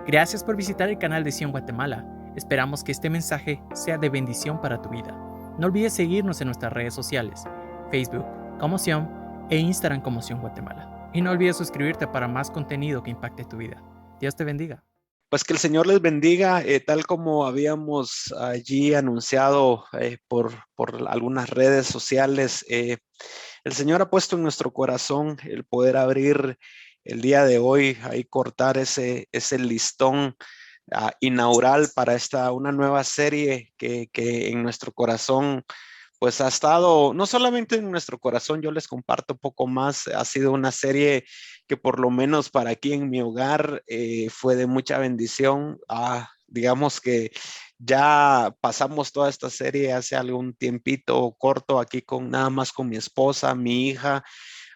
Gracias por visitar el canal de Sion Guatemala. Esperamos que este mensaje sea de bendición para tu vida. No olvides seguirnos en nuestras redes sociales, Facebook como Sion e Instagram como Sion Guatemala. Y no olvides suscribirte para más contenido que impacte tu vida. Dios te bendiga. Pues que el Señor les bendiga, tal como habíamos allí anunciado por algunas redes sociales. El Señor ha puesto en nuestro corazón el poder abrir el día de hoy, ahí cortar ese listón inaugural para una nueva serie que en nuestro corazón pues ha estado, no solamente en nuestro corazón, yo les comparto un poco más, ha sido una serie que por lo menos para aquí en mi hogar fue de mucha bendición. Digamos que ya pasamos toda esta serie hace algún tiempito corto aquí con nada más con mi esposa, mi hija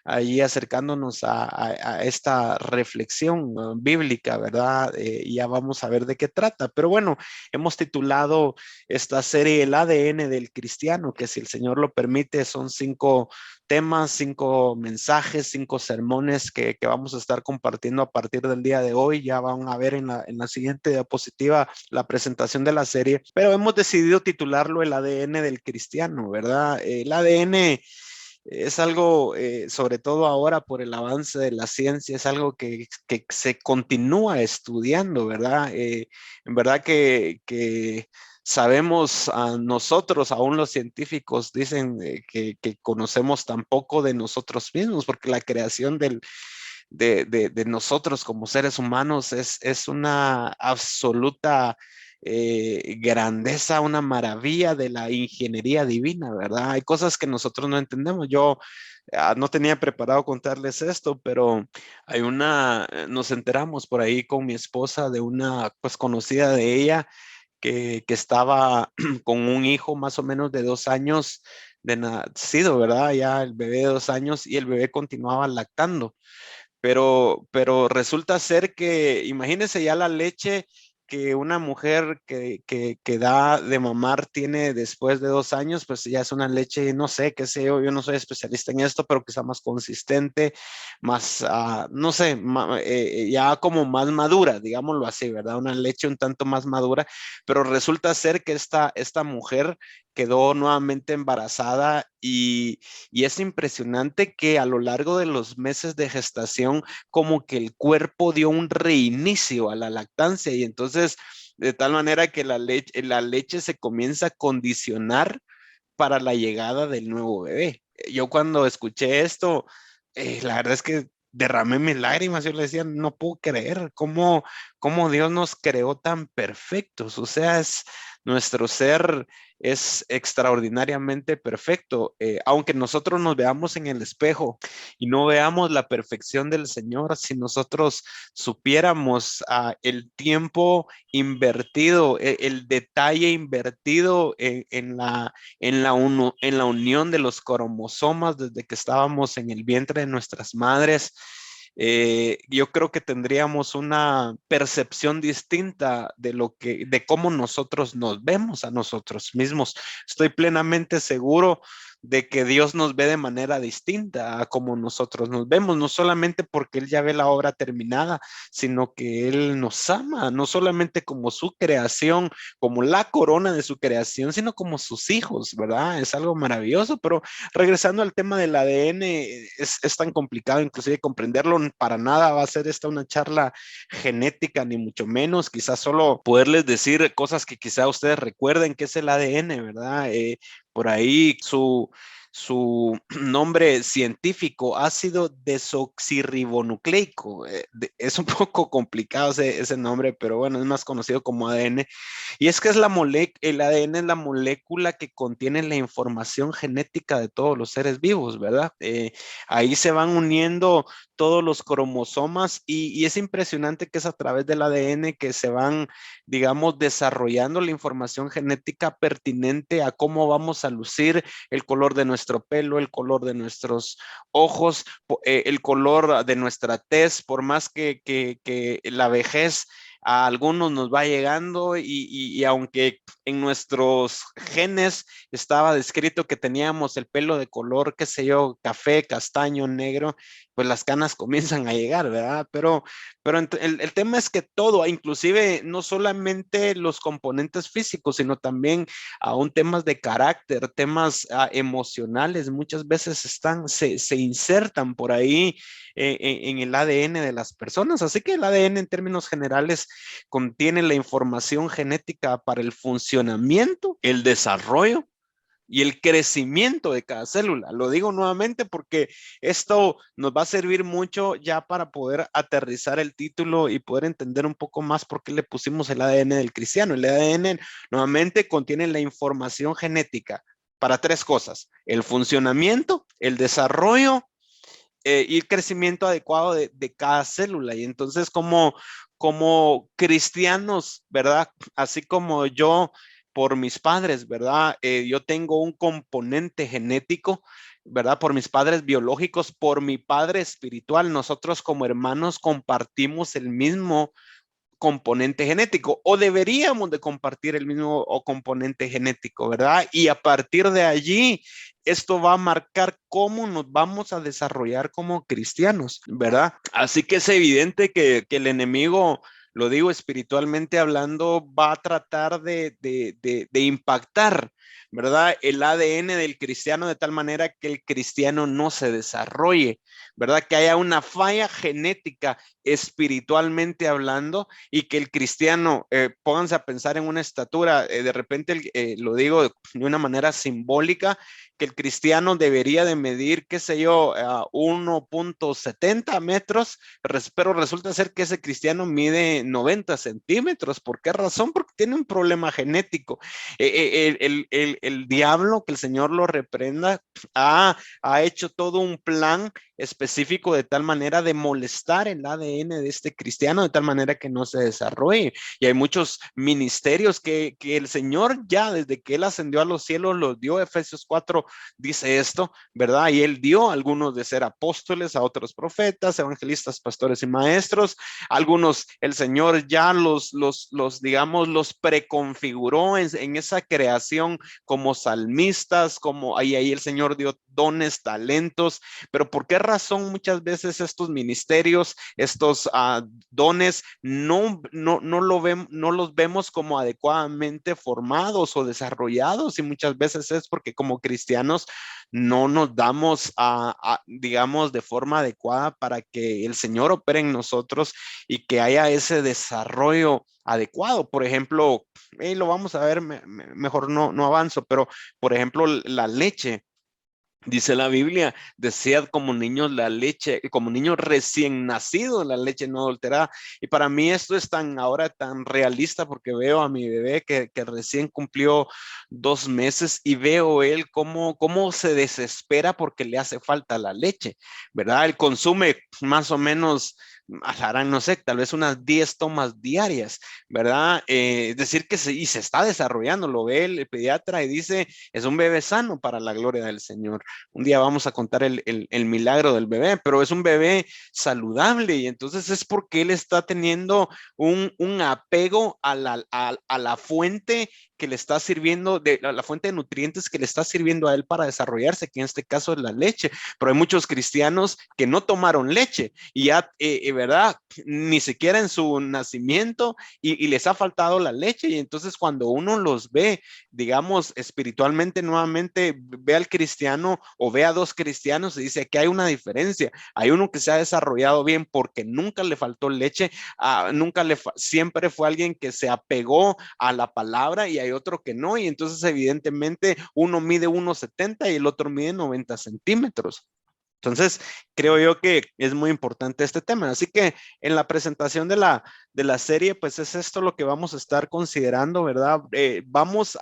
ahí acercándonos a esta reflexión bíblica, ¿verdad? Ya vamos a ver de qué trata. Pero bueno, hemos titulado esta serie El ADN del cristiano, que si el Señor lo permite, son 5 temas, 5 mensajes, 5 sermones que vamos a estar compartiendo a partir del día de hoy. Ya van a ver en la siguiente diapositiva la presentación de la serie, pero hemos decidido titularlo El ADN del cristiano, ¿verdad? El ADN es algo, sobre todo ahora por el avance de la ciencia, es algo que se continúa estudiando, ¿verdad? En verdad que sabemos a nosotros, aún los científicos dicen que conocemos tan poco de nosotros mismos, porque la creación de nosotros como seres humanos es una absoluta grandeza, una maravilla de la ingeniería divina, ¿verdad? Hay cosas que nosotros no entendemos. Yo no tenía preparado contarles esto, pero nos enteramos por ahí con mi esposa de una pues conocida de ella que estaba con un hijo más o menos de 2 años de nacido, ¿verdad? Ya el bebé de 2 años y el bebé continuaba lactando. Pero resulta ser que, imagínense ya la leche que una mujer que da de mamar tiene después de 2 años, pues ya es una leche, no sé, qué sé yo no soy especialista en esto, pero quizá más consistente, más, no sé, ya como más madura, digámoslo así, ¿verdad? Una leche un tanto más madura, pero resulta ser que esta mujer quedó nuevamente embarazada y es impresionante que a lo largo de los meses de gestación, como que el cuerpo dio un reinicio a la lactancia y entonces de tal manera que la leche se comienza a condicionar para la llegada del nuevo bebé. Yo cuando escuché esto, la verdad es que derramé mis lágrimas. Yo le decía, no puedo creer cómo Dios nos creó tan perfectos. O sea, nuestro ser es extraordinariamente perfecto. Aunque nosotros nos veamos en el espejo y no veamos la perfección del Señor, si nosotros supiéramos el tiempo invertido, el detalle invertido en la unión de los cromosomas desde que estábamos en el vientre de nuestras madres, yo creo que tendríamos una percepción distinta de cómo nosotros nos vemos a nosotros mismos. Estoy plenamente seguro de que Dios nos ve de manera distinta a como nosotros nos vemos, no solamente porque Él ya ve la obra terminada, sino que Él nos ama, no solamente como su creación, como la corona de su creación, sino como sus hijos, ¿verdad? Es algo maravilloso, pero regresando al tema del ADN, es tan complicado inclusive comprenderlo, para nada va a ser esta una charla genética, ni mucho menos, quizás solo poderles decir cosas que quizá ustedes recuerden que es el ADN, ¿verdad? Por ahí su nombre científico, ácido desoxirribonucleico. Es un poco complicado ese nombre, pero bueno, es más conocido como ADN. Y es que el ADN es la molécula que contiene la información genética de todos los seres vivos, ¿verdad? Ahí se van uniendo todos los cromosomas y es impresionante que es a través del ADN que se van, digamos, desarrollando la información genética pertinente a cómo vamos a lucir, el color de nuestro pelo, el color de nuestros ojos, el color de nuestra tez, por más que la vejez a algunos nos va llegando y aunque en nuestros genes estaba descrito que teníamos el pelo de color, qué sé yo, café, castaño, negro, pues las canas comienzan a llegar, ¿verdad? Pero el tema es que todo, inclusive no solamente los componentes físicos, sino también aún temas de carácter, temas emocionales, muchas veces se insertan por ahí en el ADN de las personas. Así que el ADN en términos generales contiene la información genética para el funcionamiento, el desarrollo y el crecimiento de cada célula. Lo digo nuevamente porque esto nos va a servir mucho ya para poder aterrizar el título y poder entender un poco más por qué le pusimos el ADN del cristiano. El ADN nuevamente contiene la información genética para tres cosas: el funcionamiento, el desarrollo y el crecimiento adecuado de cada célula. Y entonces como cristianos, ¿verdad? Así como yo por mis padres, ¿verdad? Yo tengo un componente genético, ¿verdad? Por mis padres biológicos, por mi padre espiritual, nosotros como hermanos compartimos el mismo componente genético o deberíamos de compartir el mismo componente genético, ¿verdad? Y a partir de allí, esto va a marcar cómo nos vamos a desarrollar como cristianos, ¿verdad? Así que es evidente que el enemigo, lo digo espiritualmente hablando, va a tratar de impactar, ¿verdad? El ADN del cristiano de tal manera que el cristiano no se desarrolle, ¿verdad? Que haya una falla genética espiritualmente hablando y que el cristiano, pónganse a pensar en una estatura, de repente lo digo de una manera simbólica, que el cristiano debería de medir, qué sé yo, 1.70 metros, pero resulta ser que ese cristiano mide 90 centímetros. ¿Por qué razón? Porque tiene un problema genético. El diablo, que el Señor lo reprenda, ha hecho todo un plan específico de tal manera de molestar el ADN de este cristiano, de tal manera que no se desarrolle. Y hay muchos ministerios que el Señor ya desde que Él ascendió a los cielos los dio. Efesios 4 dice esto, ¿verdad? Y Él dio a algunos de ser apóstoles, a otros profetas, evangelistas, pastores y maestros. Algunos el Señor ya digamos, los preconfiguró en esa creación como salmistas, como ahí el Señor dio dones, talentos. Pero ¿por qué razón muchas veces estos ministerios, estos dones, no los vemos como adecuadamente formados o desarrollados? Y muchas veces es porque como cristianos no nos damos digamos, de forma adecuada para que el Señor opere en nosotros y que haya ese desarrollo adecuado. Por ejemplo, lo vamos a ver, mejor no avanzo, pero por ejemplo, la leche. Dice la Biblia, desead como niños la leche, como niños recién nacidos, la leche no adulterada. Y para mí esto es ahora tan realista porque veo a mi bebé que recién cumplió 2 meses y veo él cómo se desespera porque le hace falta la leche, ¿verdad? Él consume más o menos, harán, no sé, tal vez unas 10 tomas diarias, ¿verdad? Es decir, y se está desarrollando, lo ve el pediatra y dice, es un bebé sano para la gloria del Señor. Un día vamos a contar el milagro del bebé, pero es un bebé saludable y entonces es porque él está teniendo un apego a la fuente que le está sirviendo, la fuente de nutrientes que le está sirviendo a él para desarrollarse, que en este caso es la leche. Pero hay muchos cristianos que no tomaron leche y ya, ¿verdad? Ni siquiera en su nacimiento y les ha faltado la leche. Y entonces cuando uno los ve, digamos, espiritualmente nuevamente, ve al cristiano o ve a dos cristianos y dice que hay una diferencia. Hay uno que se ha desarrollado bien porque nunca le faltó leche, siempre fue alguien que se apegó a la palabra, y hay otro que no. Y entonces evidentemente uno mide 1.70 y el otro mide 90 centímetros. Entonces, creo yo que es muy importante este tema. Así que en la presentación de la serie, pues es esto lo que vamos a estar considerando, ¿verdad? Vamos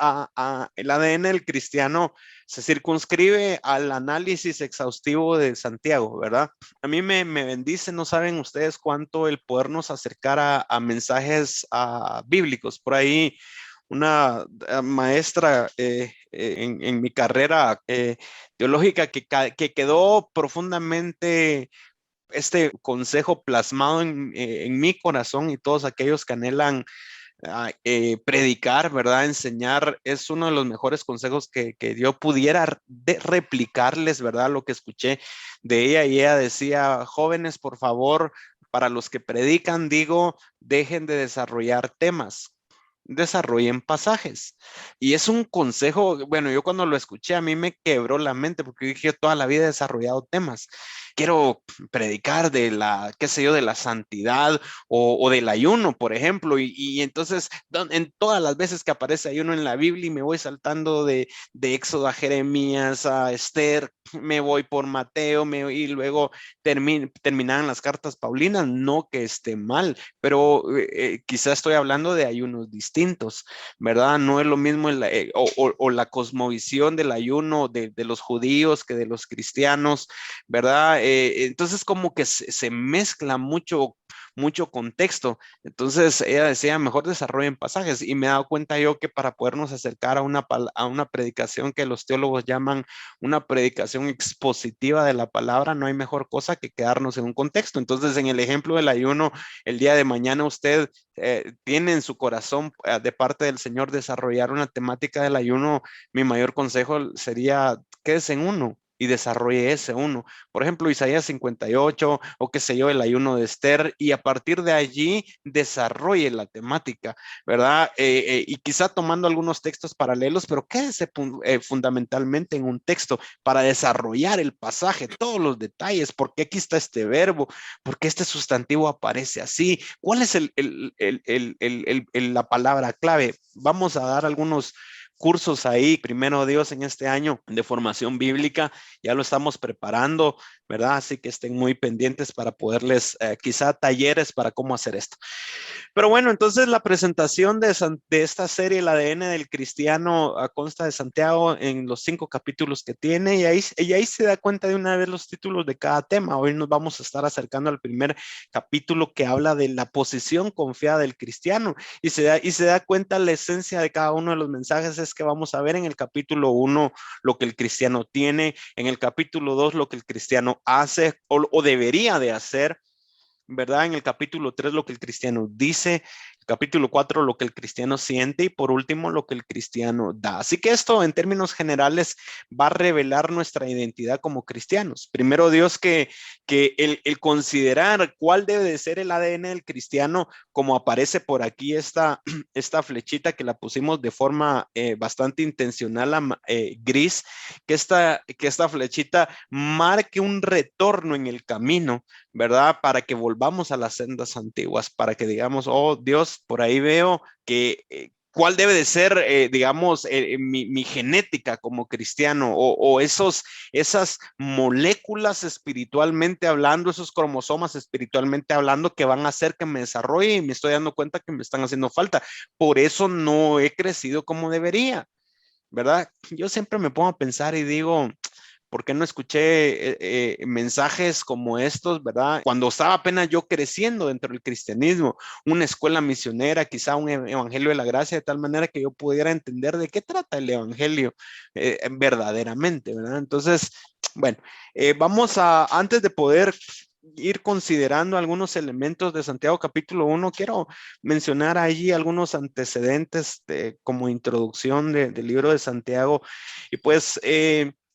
el ADN del cristiano se circunscribe al análisis exhaustivo de Santiago, ¿verdad? A mí me bendice, no saben ustedes cuánto el podernos acercar a mensajes bíblicos. Por ahí una maestra en mi carrera teológica que quedó profundamente este consejo plasmado en mi corazón, y todos aquellos que anhelan predicar, ¿verdad? Enseñar es uno de los mejores consejos que yo pudiera replicarles, ¿verdad? Lo que escuché de ella, y ella decía: jóvenes, por favor, para los que predican, digo, dejen de desarrollar temas. Desarrollen pasajes. Y es un consejo, bueno, yo cuando lo escuché a mí me quebró la mente, porque yo dije: toda la vida he desarrollado temas. Quiero predicar de la, qué sé yo, de la santidad o del ayuno, por ejemplo, y entonces en todas las veces que aparece ayuno en la Biblia, y me voy saltando de Éxodo a Jeremías a Esther, me voy por Mateo, y luego terminan las cartas paulinas. No que esté mal, pero quizás estoy hablando de ayunos distintos, ¿verdad? No es lo mismo o la cosmovisión del ayuno de los judíos que de los cristianos, ¿verdad? Entonces como que se mezcla mucho contexto. Entonces ella decía: mejor desarrollen pasajes, y me he dado cuenta yo que para podernos acercar a una predicación que los teólogos llaman una predicación expositiva de la palabra, no hay mejor cosa que quedarnos en un contexto. Entonces, en el ejemplo del ayuno, el día de mañana usted tiene en su corazón de parte del Señor desarrollar una temática del ayuno. Mi mayor consejo sería: quédese en uno y desarrolle ese uno. Por ejemplo, Isaías 58, o qué sé yo, el ayuno de Esther, y a partir de allí desarrolle la temática, ¿verdad? Y quizá tomando algunos textos paralelos, pero quédese fundamentalmente en un texto para desarrollar el pasaje, todos los detalles: por qué aquí está este verbo, por qué este sustantivo aparece así, cuál es la palabra clave. Vamos a dar algunos cursos ahí, primero Dios, en este año de formación bíblica. Ya lo estamos preparando, ¿verdad? Así que estén muy pendientes para poderles, quizá talleres para cómo hacer esto. Pero bueno, entonces la presentación de esta serie, el ADN del cristiano, consta de Santiago en los 5 capítulos que tiene, y ahí se da cuenta de una vez los títulos de cada tema. Hoy nos vamos a estar acercando al primer capítulo, que habla de la posición confiada del cristiano, y se da cuenta la esencia de cada uno de los mensajes. Es que vamos a ver en el capítulo 1 lo que el cristiano tiene, en el capítulo 2 lo que el cristiano hace o debería de hacer, ¿verdad? En el capítulo 3 lo que el cristiano dice, el capítulo 4 lo que el cristiano siente, y por último lo que el cristiano da. Así que esto en términos generales va a revelar nuestra identidad como cristianos. Primero Dios, que el considerar cuál debe de ser el ADN del cristiano, como aparece por aquí esta flechita que la pusimos de forma bastante intencional, gris, que esta flechita marque un retorno en el camino, ¿verdad? Para que volvamos a las sendas antiguas, para que digamos: oh Dios, por ahí veo que cuál debe de ser, digamos, mi genética como cristiano, o esas moléculas espiritualmente hablando, esos cromosomas espiritualmente hablando, que van a hacer que me desarrolle, y me estoy dando cuenta que me están haciendo falta. Por eso no he crecido como debería, ¿verdad? Yo siempre me pongo a pensar y digo: ¿por qué no escuché mensajes como estos, verdad? Cuando estaba apenas yo creciendo dentro del cristianismo, una escuela misionera, quizá un evangelio de la gracia, de tal manera que yo pudiera entender de qué trata el evangelio verdaderamente, ¿verdad? Entonces, bueno, antes de poder ir considerando algunos elementos de Santiago capítulo 1, quiero mencionar allí algunos antecedentes como introducción del libro de Santiago. Y pues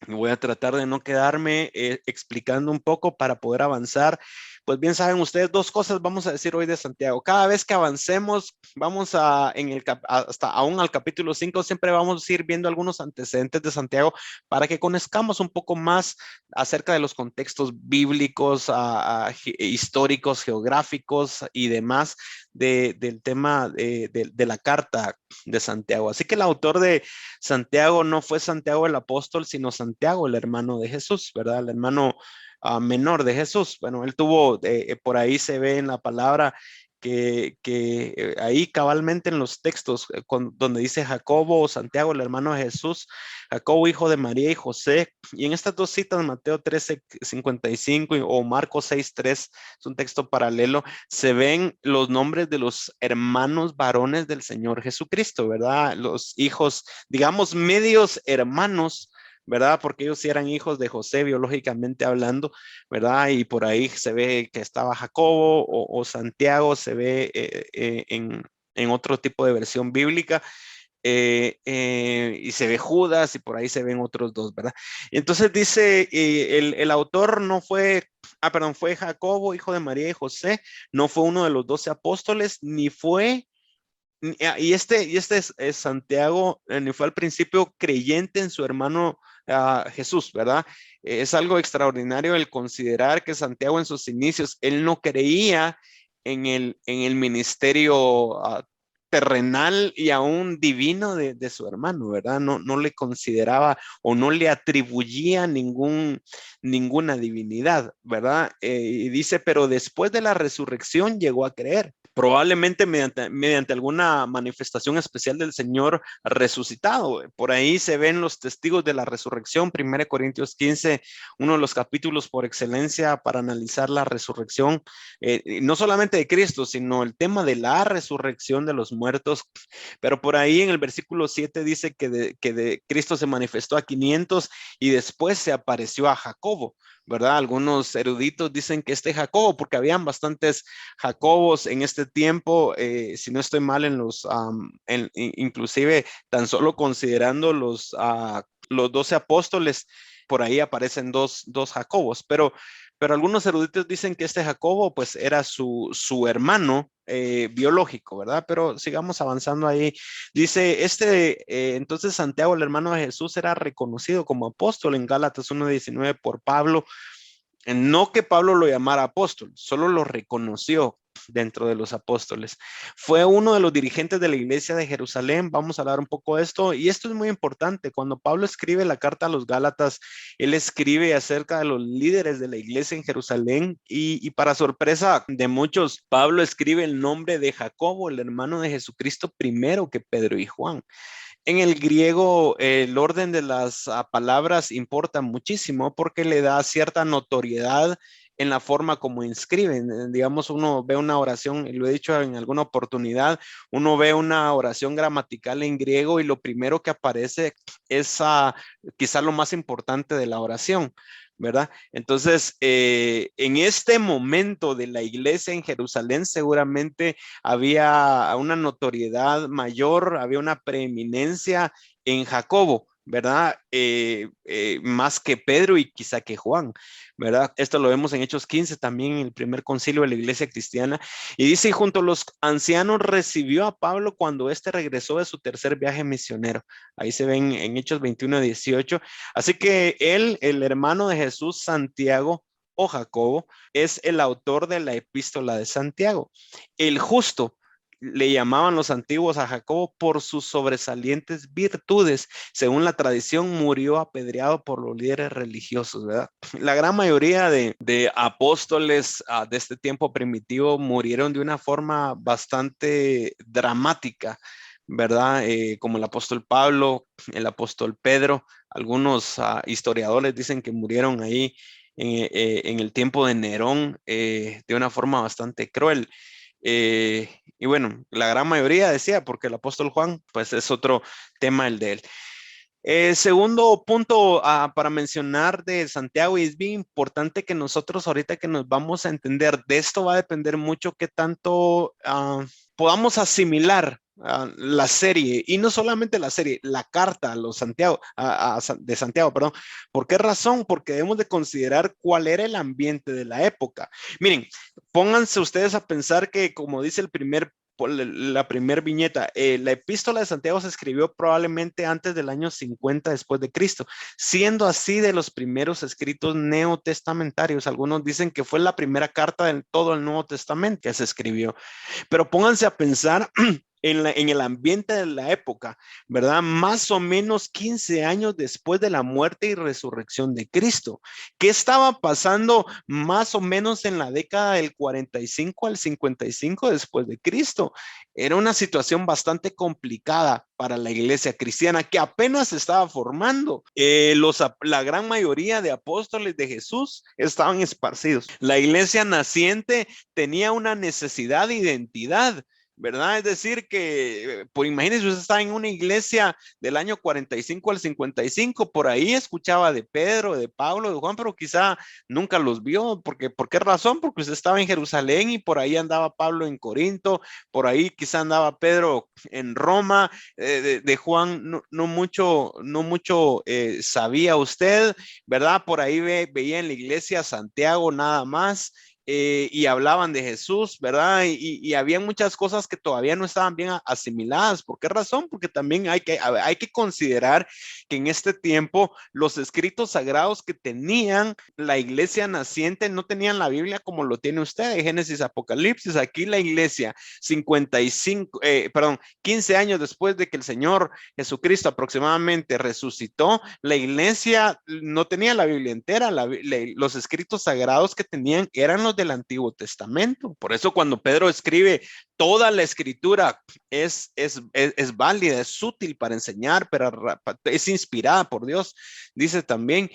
voy a tratar de no quedarme explicando un poco para poder avanzar. Pues bien saben ustedes, dos cosas vamos a decir hoy de Santiago. Cada vez que avancemos, vamos hasta aún al capítulo 5, siempre vamos a ir viendo algunos antecedentes de Santiago, para que conozcamos un poco más acerca de los contextos bíblicos, históricos, geográficos y demás del tema de la carta de Santiago. Así que el autor de Santiago no fue Santiago el apóstol, sino Santiago, el hermano de Jesús, ¿verdad? El hermano menor de Jesús. Bueno, él tuvo, por ahí se ve en la palabra que ahí cabalmente en los textos, donde dice Jacobo o Santiago, el hermano de Jesús, Jacobo, hijo de María y José, y en estas dos citas, Mateo 13:55 o Marcos 6:3, es un texto paralelo, se ven los nombres de los hermanos varones del Señor Jesucristo, ¿verdad? Los hijos, digamos, medios hermanos, ¿verdad? Porque ellos sí eran hijos de José biológicamente hablando, ¿verdad? Y por ahí se ve que estaba Jacobo o Santiago, se ve en otro tipo de versión bíblica. Y se ve Judas y por ahí se ven otros dos, ¿verdad? Entonces dice, el autor no fue, perdón, fue Jacobo, hijo de María y José, no fue uno de los 12 apóstoles, ni fue, y este es Santiago, ni fue al principio creyente en su hermano Jesús, ¿verdad? Es algo extraordinario el considerar que Santiago en sus inicios, él no creía en el ministerio terrenal y aún divino de su hermano, ¿verdad? No le consideraba o no le atribuía ninguna divinidad, ¿verdad? Y dice, pero después de la resurrección llegó a creer, probablemente mediante alguna manifestación especial del Señor resucitado. Por ahí se ven los testigos de la resurrección, 1 Corintios 15, uno de los capítulos por excelencia para analizar la resurrección, no solamente de Cristo, sino el tema de la resurrección de los muertos. Pero por ahí en el versículo 7 dice que de Cristo se manifestó a 500 y después se apareció a Jacobo, ¿verdad? Algunos eruditos dicen que Jacobo, porque habían bastantes Jacobos en este tiempo, si no estoy mal, inclusive tan solo considerando los 12 apóstoles, por ahí aparecen dos Jacobos, pero algunos eruditos dicen que Jacobo pues era su hermano biológico, ¿verdad? Pero sigamos avanzando ahí. Dice, entonces Santiago, el hermano de Jesús, era reconocido como apóstol en Gálatas 1:19 por Pablo. No que Pablo lo llamara apóstol, solo lo reconoció dentro de los apóstoles. Fue uno de los dirigentes de la iglesia de Jerusalén. Vamos a hablar un poco de esto. Y esto es muy importante. Cuando Pablo escribe la carta a los Gálatas, él escribe acerca de los líderes de la iglesia en Jerusalén. Y para sorpresa de muchos, Pablo escribe el nombre de Jacobo, el hermano de Jesucristo, primero que Pedro y Juan. En el griego, el orden de las palabras importa muchísimo porque le da cierta notoriedad en la forma como inscriben. Digamos, uno ve una oración, y lo he dicho en alguna oportunidad, uno ve una oración gramatical en griego y lo primero que aparece es quizá lo más importante de la oración, ¿verdad? Entonces, en este momento de la iglesia en Jerusalén, seguramente había una notoriedad mayor, había una preeminencia en Jacobo, ¿verdad? Más que Pedro y quizá que Juan, ¿verdad? Esto lo vemos en Hechos 15, también en el primer concilio de la iglesia cristiana. Y dice, y junto a los ancianos recibió a Pablo cuando éste regresó de su tercer viaje misionero. Ahí se ven en Hechos 21:18. Así que él, el hermano de Jesús, Santiago o Jacobo, es el autor de la epístola de Santiago. El justo, le llamaban los antiguos a Jacobo por sus sobresalientes virtudes. Según la tradición, murió apedreado por los líderes religiosos, ¿verdad? La gran mayoría de apóstoles de este tiempo primitivo murieron de una forma bastante dramática, ¿verdad? Como el apóstol Pablo, el apóstol Pedro. Algunos historiadores dicen que murieron ahí en el tiempo de Nerón de una forma bastante cruel. Y bueno, la gran mayoría decía, porque el apóstol Juan, pues es otro tema el de él. Segundo punto para mencionar de Santiago, y es bien importante que nosotros ahorita que nos vamos a entender de esto, va a depender mucho qué tanto podamos asimilar la serie, y no solamente la serie, la carta a los Santiago, de Santiago, perdón. ¿Por qué razón? Porque debemos de considerar cuál era el ambiente de la época. Miren, pónganse ustedes a pensar que, como dice la primera viñeta, la epístola de Santiago se escribió probablemente antes del año 50 después de Cristo, siendo así de los primeros escritos neotestamentarios. Algunos dicen que fue la primera carta de todo el Nuevo Testamento que se escribió. Pero pónganse a pensar en el ambiente de la época, ¿verdad? Más o menos 15 años después de la muerte y resurrección de Cristo. ¿Qué estaba pasando más o menos en la década del 45 al 55 después de Cristo? Era una situación bastante complicada para la iglesia cristiana que apenas se estaba formando. La gran mayoría de apóstoles de Jesús estaban esparcidos. La iglesia naciente tenía una necesidad de identidad, ¿verdad? Es decir, que, por imagínense, usted está en una iglesia del año 45 al 55, por ahí escuchaba de Pedro, de Pablo, de Juan, pero quizá nunca los vio, porque, ¿por qué razón? Porque usted estaba en Jerusalén y por ahí andaba Pablo en Corinto, por ahí quizá andaba Pedro en Roma, de Juan no mucho sabía usted, ¿verdad? Por ahí veía en la iglesia Santiago nada más, y hablaban de Jesús, ¿verdad? Y había muchas cosas que todavía no estaban bien asimiladas. ¿Por qué razón? Porque también hay que considerar que en este tiempo los escritos sagrados que tenían la iglesia naciente no tenían la Biblia como lo tiene usted, Génesis, Apocalipsis. Aquí la iglesia 55, perdón, 15 años después de que el Señor Jesucristo aproximadamente resucitó, la iglesia no tenía la Biblia entera, los escritos sagrados que tenían eran los del Antiguo Testamento. Por eso cuando Pedro escribe toda la escritura es válida, es útil para enseñar, pero es inspirada por Dios. Dice también,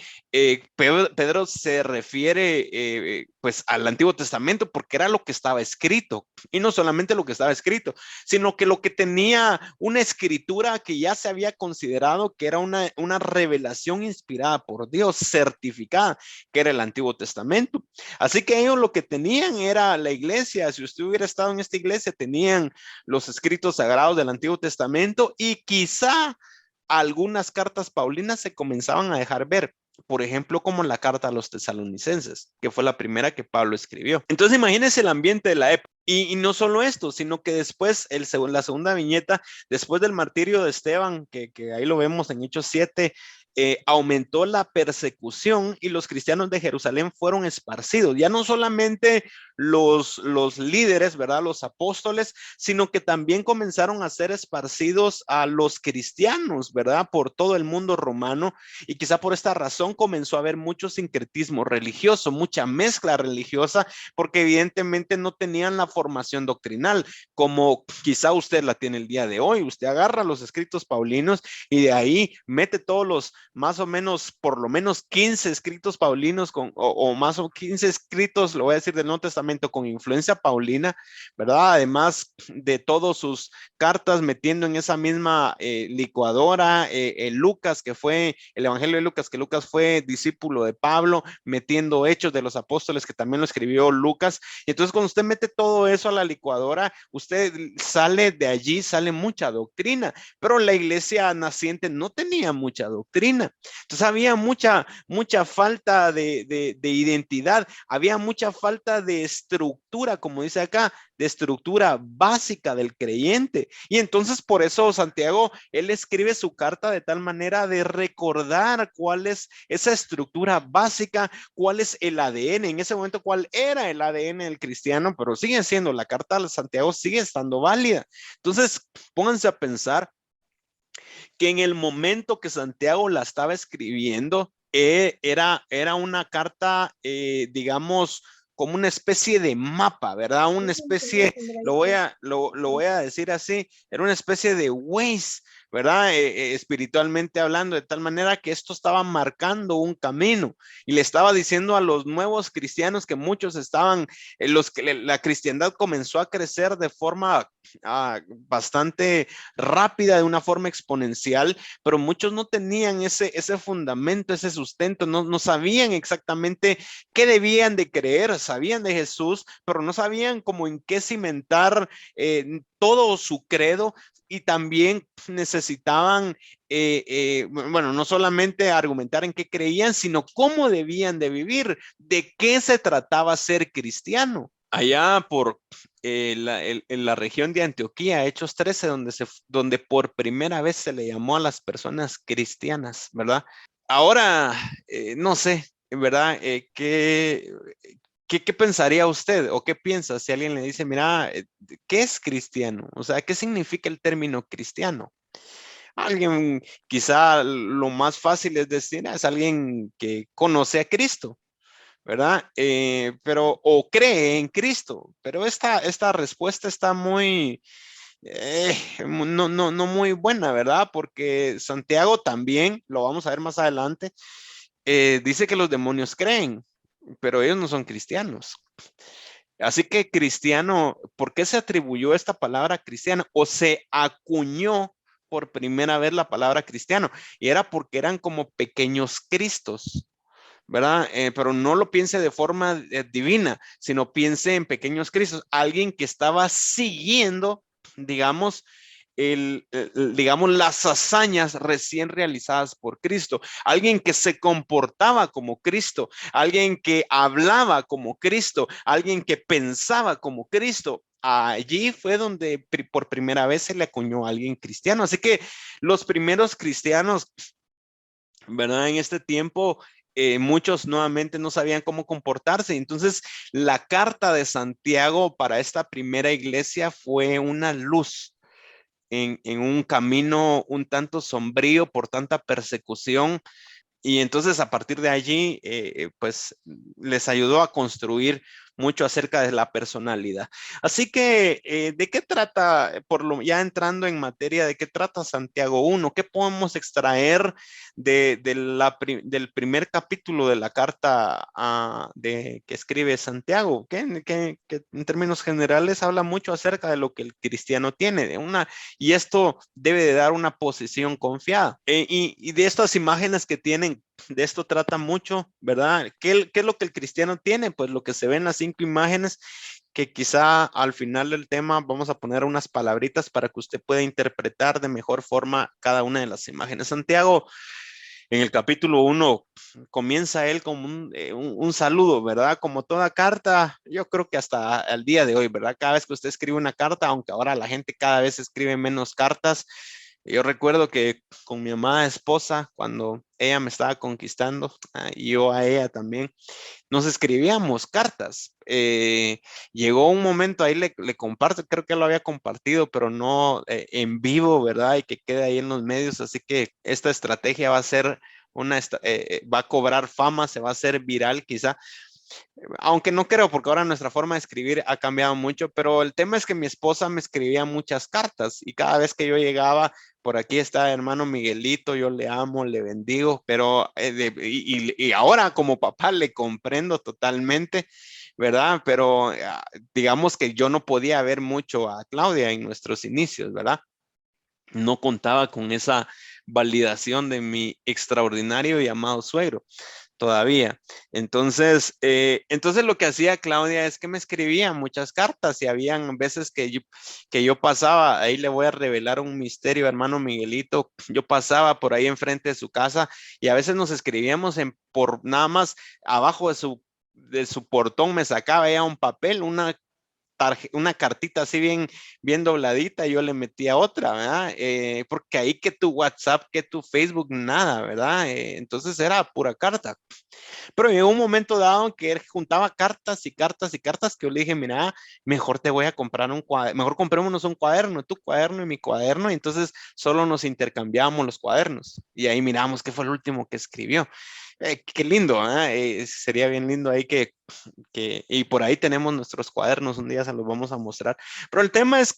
Pedro se refiere pues al Antiguo Testamento porque era lo que estaba escrito, y no solamente lo que estaba escrito, sino que lo que tenía una escritura que ya se había considerado que era una revelación inspirada por Dios, certificada, que era el Antiguo Testamento. Así que ellos lo que tenían era la iglesia. Si usted hubiera estado en esta iglesia, tenían los escritos sagrados del Antiguo Testamento, y quizá algunas cartas paulinas se comenzaban a dejar ver. Por ejemplo, como la carta a los tesalonicenses, que fue la primera que Pablo escribió. Entonces, imagínense el ambiente de la época. Y no solo esto, sino que después, la segunda viñeta, después del martirio de Esteban, que ahí lo vemos en Hechos 7, aumentó la persecución y los cristianos de Jerusalén fueron esparcidos. Ya no solamente los líderes, ¿verdad? Los apóstoles, sino que también comenzaron a ser esparcidos a los cristianos, ¿verdad? Por todo el mundo romano, y quizá por esta razón comenzó a haber mucho sincretismo religioso, mucha mezcla religiosa, porque evidentemente no tenían la formación doctrinal como quizá usted la tiene el día de hoy. Usted agarra los escritos paulinos y de ahí mete todos los más o menos, por lo menos 15 escritos paulinos o más o 15 escritos, lo voy a decir, del Nuevo Testamento con influencia paulina, ¿verdad? Además de todas sus cartas, metiendo en esa misma licuadora Lucas, que fue el Evangelio de Lucas, que Lucas fue discípulo de Pablo, metiendo Hechos de los Apóstoles, que también lo escribió Lucas. Y entonces cuando usted mete todo eso a la licuadora, usted sale de allí, sale mucha doctrina, pero la iglesia naciente no tenía mucha doctrina. Entonces había mucha falta de identidad, había mucha falta de estructura, como dice acá, de estructura básica del creyente. Y entonces por eso Santiago, él escribe su carta de tal manera de recordar cuál es esa estructura básica, cuál es el ADN, en ese momento cuál era el ADN del cristiano, pero sigue siendo, la carta de Santiago sigue estando válida. Entonces, pónganse a pensar que en el momento que Santiago la estaba escribiendo, era una carta, digamos, como una especie de mapa, ¿verdad? Una especie, lo voy a decir así, era una especie de Waze, ¿verdad? Espiritualmente hablando, de tal manera que esto estaba marcando un camino y le estaba diciendo a los nuevos cristianos que muchos estaban, los que la cristiandad comenzó a crecer de forma bastante rápida, de una forma exponencial, pero muchos no tenían ese fundamento, ese sustento, no sabían exactamente qué debían de creer, sabían de Jesús, pero no sabían cómo en qué cimentar todo su credo, y también necesitaban, bueno, no solamente argumentar en qué creían, sino cómo debían de vivir, de qué se trataba ser cristiano. Allá por en la región de Antioquía, Hechos 13, donde por primera vez se le llamó a las personas cristianas, ¿verdad? Ahora, no sé, en verdad, ¿qué pensaría usted o qué piensa si alguien le dice, mira, ¿qué es cristiano? O sea, ¿qué significa el término cristiano? Alguien, quizá lo más fácil es decir, es alguien que conoce a Cristo, ¿verdad? Pero, o cree en Cristo, pero esta respuesta está muy, no muy buena, ¿verdad? Porque Santiago también, lo vamos a ver más adelante, dice que los demonios creen, pero ellos no son cristianos. Así que cristiano, ¿por qué se atribuyó esta palabra cristiano o se acuñó por primera vez la palabra cristiano? Y era porque eran como pequeños cristos, ¿verdad? Pero no lo piense de forma divina, sino piense en pequeños cristos, alguien que estaba siguiendo, digamos, digamos, las hazañas recién realizadas por Cristo, alguien que se comportaba como Cristo, alguien que hablaba como Cristo, alguien que pensaba como Cristo. Allí fue donde por primera vez se le acuñó a alguien cristiano. Así que los primeros cristianos, ¿verdad? En este tiempo, muchos nuevamente no sabían cómo comportarse. Entonces, la carta de Santiago para esta primera iglesia fue una luz en un camino un tanto sombrío por tanta persecución. Y entonces a partir de allí, pues les ayudó a construir mucho acerca de la personalidad. Así que, ¿de qué trata, ya entrando en materia, de qué trata Santiago 1? ¿Qué podemos extraer del primer capítulo de la carta que escribe Santiago? Que en términos generales habla mucho acerca de lo que el cristiano tiene, y esto debe de dar una posición confiada. Y de estas imágenes que tienen, de esto trata mucho, ¿verdad? ¿Qué es lo que el cristiano tiene? Pues lo que se ve en las 5 imágenes, que quizá al final del tema vamos a poner unas palabritas para que usted pueda interpretar de mejor forma cada una de las imágenes. Santiago, en el capítulo 1, comienza él con un saludo, ¿verdad? Como toda carta, yo creo que hasta el día de hoy, ¿verdad? Cada vez que usted escribe una carta, aunque ahora la gente cada vez escribe menos cartas, yo recuerdo que con mi amada esposa, cuando ella me estaba conquistando, y yo a ella también, nos escribíamos cartas. Llegó un momento, ahí le comparto, creo que lo había compartido, pero no en vivo, ¿verdad? Y que quede ahí en los medios. Así que esta estrategia va a ser va a cobrar fama, se va a hacer viral quizá, aunque no creo, porque ahora nuestra forma de escribir ha cambiado mucho, pero el tema es que mi esposa me escribía muchas cartas y cada vez que yo llegaba, por aquí está hermano Miguelito, yo le amo, le bendigo, pero y ahora como papá le comprendo totalmente, ¿verdad? Pero digamos que yo no podía ver mucho a Claudia en nuestros inicios, ¿verdad? No contaba con esa validación de mi extraordinario y amado suegro todavía. Entonces lo que hacía Claudia es que me escribía muchas cartas y habían veces que yo pasaba, ahí le voy a revelar un misterio, hermano Miguelito, yo pasaba por ahí enfrente de su casa y a veces nos escribíamos por nada más abajo de su portón me sacaba ella un papel, una cartita así bien dobladita, yo le metía otra, ¿verdad? Porque ahí que tu WhatsApp, que tu Facebook, nada, ¿verdad? Entonces era pura carta. Pero llegó un momento dado en que él juntaba cartas y cartas y cartas que yo le dije, mira, mejor te voy a comprar un cuaderno, mejor comprémonos un cuaderno, tu cuaderno y mi cuaderno, y entonces solo nos intercambiábamos los cuadernos. Y ahí miramos qué fue el último que escribió. Qué lindo, ¿eh? Sería bien lindo ahí y por ahí tenemos nuestros cuadernos, un día se los vamos a mostrar. Pero el tema es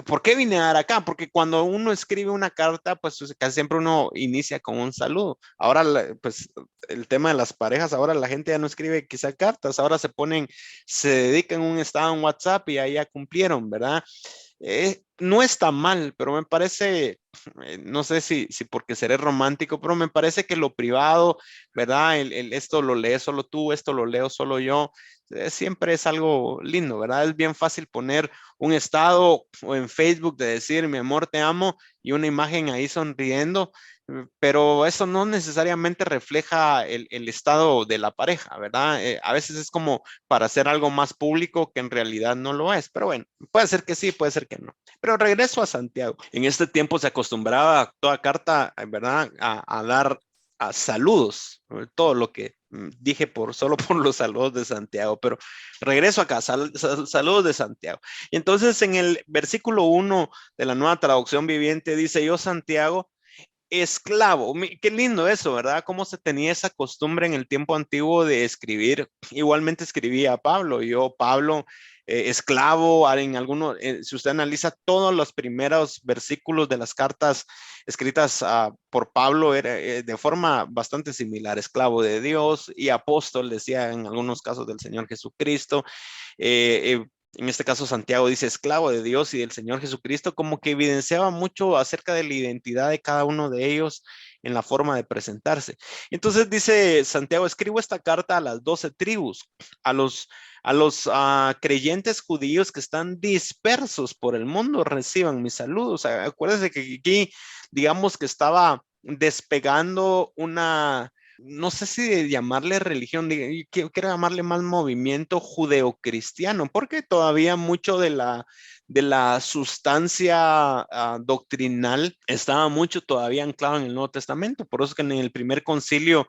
¿por qué vine a dar acá? Porque cuando uno escribe una carta, pues casi siempre uno inicia con un saludo. Ahora, pues el tema de las parejas, ahora la gente ya no escribe quizá cartas, ahora se dedican a un estado en WhatsApp y ahí ya cumplieron, ¿verdad? No está mal, pero me parece, no sé si porque seré romántico, pero me parece que lo privado, ¿verdad? Esto lo lees solo tú, esto lo leo solo yo, siempre es algo lindo, ¿verdad? Es bien fácil poner un estado o en Facebook de decir, mi amor, te amo, y una imagen ahí sonriendo, pero eso no necesariamente refleja el estado de la pareja, ¿verdad? A veces es como para hacer algo más público que en realidad no lo es, pero bueno, puede ser que sí, puede ser que no. Pero regreso a Santiago. En este tiempo se acostumbraba toda carta, ¿verdad? A dar saludos, todo lo que dije solo por los saludos de Santiago, pero regreso acá, saludos de Santiago. Y entonces en el versículo 1 de la Nueva Traducción Viviente dice, yo Santiago, esclavo. Qué lindo eso, ¿verdad? Cómo se tenía esa costumbre en el tiempo antiguo de escribir. Igualmente escribía Pablo. Yo, Pablo, esclavo, en algunos, si usted analiza todos los primeros versículos de las cartas escritas por Pablo, era de forma bastante similar, esclavo de Dios y apóstol, decía en algunos casos del Señor Jesucristo. En este caso, Santiago dice esclavo de Dios y del Señor Jesucristo, como que evidenciaba mucho acerca de la identidad de cada uno de ellos en la forma de presentarse. Entonces dice Santiago, escribo esta carta a las 12 tribus, a los, creyentes judíos que están dispersos por el mundo, reciban mis saludos. Acuérdense que aquí, digamos que estaba despegando una, no sé si de llamarle religión, quiero llamarle más movimiento judeocristiano, porque todavía mucho de la sustancia doctrinal estaba mucho todavía anclado en el Nuevo Testamento. Por eso que en el primer concilio,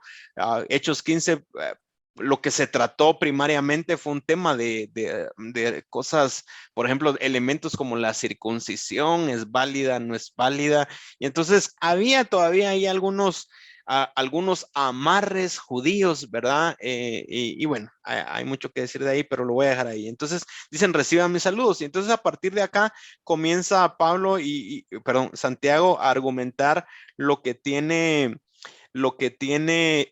Hechos 15, lo que se trató primariamente fue un tema de cosas, por ejemplo, elementos como la circuncisión, es válida, no es válida. Y entonces había todavía ahí algunos amarres judíos, ¿verdad? Y bueno, hay mucho que decir de ahí, pero lo voy a dejar ahí. Entonces dicen, reciban mis saludos. Y entonces a partir de acá comienza Pablo perdón, Santiago a argumentar ¿qué tiene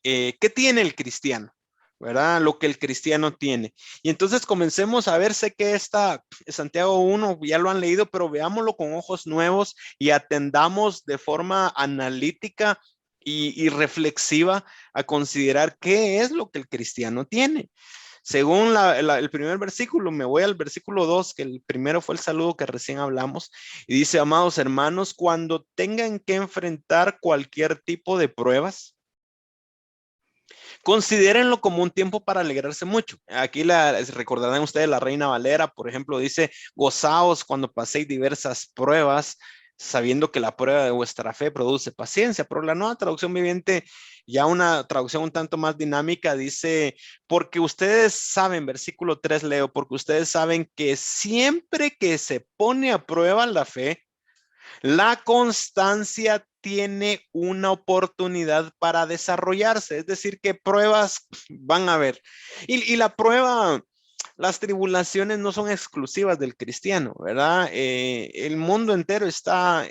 el cristiano? ¿Verdad? Lo que el cristiano tiene. Y entonces comencemos a ver, sé que Santiago 1 ya lo han leído, pero veámoslo con ojos nuevos y atendamos de forma analítica y reflexiva a considerar qué es lo que el cristiano tiene. Según el primer versículo, me voy al versículo 2, que el primero fue el saludo que recién hablamos, y dice, amados hermanos, cuando tengan que enfrentar cualquier tipo de pruebas, considérenlo como un tiempo para alegrarse mucho. Aquí recordarán ustedes la Reina Valera, por ejemplo, dice, gozaos cuando paséis diversas pruebas, sabiendo que la prueba de vuestra fe produce paciencia. Pero la nueva traducción viviente, ya una traducción un tanto más dinámica, dice, porque ustedes saben, versículo 3 leo, porque ustedes saben que siempre que se pone a prueba la fe, la constancia tiene una oportunidad para desarrollarse, es decir, que pruebas van a haber. Y la prueba, las tribulaciones no son exclusivas del cristiano, ¿verdad? El mundo entero está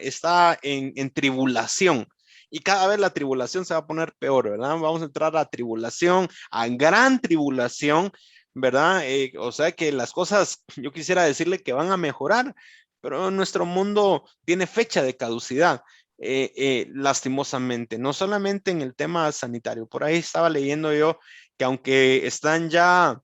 en tribulación. Y cada vez la tribulación se va a poner peor, ¿verdad? Vamos a entrar a tribulación, a gran tribulación, ¿verdad? O sea que las cosas, yo quisiera decirle que van a mejorar, pero nuestro mundo tiene fecha de caducidad, lastimosamente, no solamente en el tema sanitario. Por ahí estaba leyendo yo que aunque están ya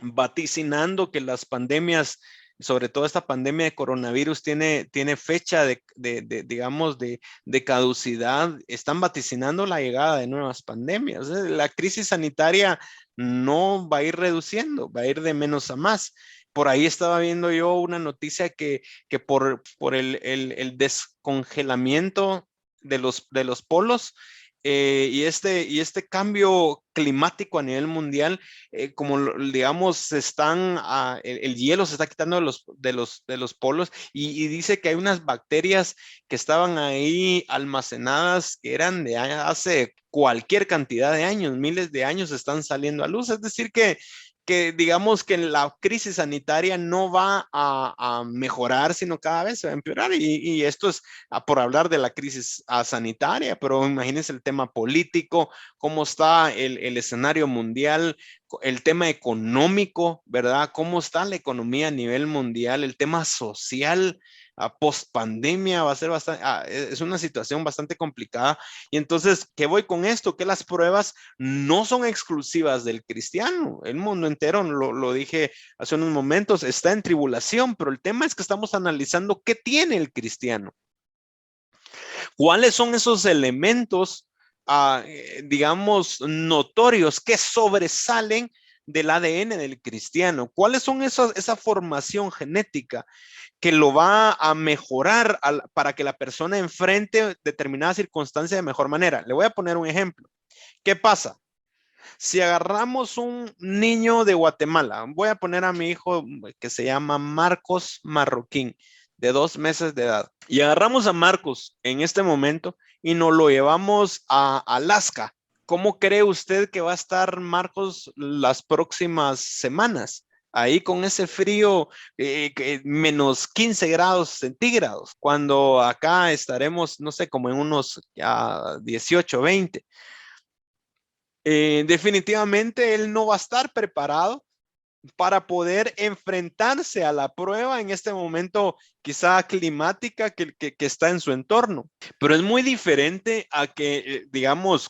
vaticinando que las pandemias, sobre todo esta pandemia de coronavirus, tiene fecha digamos, de caducidad, están vaticinando la llegada de nuevas pandemias. La crisis sanitaria no va a ir reduciendo, va a ir de menos a más. Por ahí estaba viendo yo una noticia que por el descongelamiento de los polos, y este cambio climático a nivel mundial, como digamos, el hielo se está quitando de los polos, y dice que hay unas bacterias que estaban ahí almacenadas que eran de hace cualquier cantidad de años, miles de años, están saliendo a luz. Es decir, que digamos que la crisis sanitaria no va a mejorar, sino cada vez se va a empeorar. Y esto es por hablar de la crisis sanitaria, pero imagínense el tema político, cómo está el escenario mundial, el tema económico, ¿verdad? ¿Cómo está la economía a nivel mundial? El tema social, post pandemia va a ser bastante, es una situación bastante complicada. Y entonces, ¿qué voy con esto? Que las pruebas no son exclusivas del cristiano. El mundo entero, lo dije hace unos momentos, está en tribulación, pero el tema es que estamos analizando qué tiene el cristiano. ¿Cuáles son esos elementos, digamos, notorios que sobresalen del ADN del cristiano? ¿Cuáles son esa formación genética que lo va a mejorar para que la persona enfrente determinadas circunstancias de mejor manera? Le voy a poner un ejemplo. ¿Qué pasa? Si agarramos un niño de Guatemala, voy a poner a mi hijo que se llama Marcos Marroquín, de 2 meses de edad, y agarramos a Marcos en este momento y nos lo llevamos a Alaska. ¿Cómo cree usted que va a estar Marcos las próximas semanas? ahí con ese frío, menos 15 grados centígrados, cuando acá estaremos, no sé, como en unos 18, 20. Definitivamente él no va a estar preparado para poder enfrentarse a la prueba en este momento quizá climática que está en su entorno. Pero es muy diferente a que, digamos,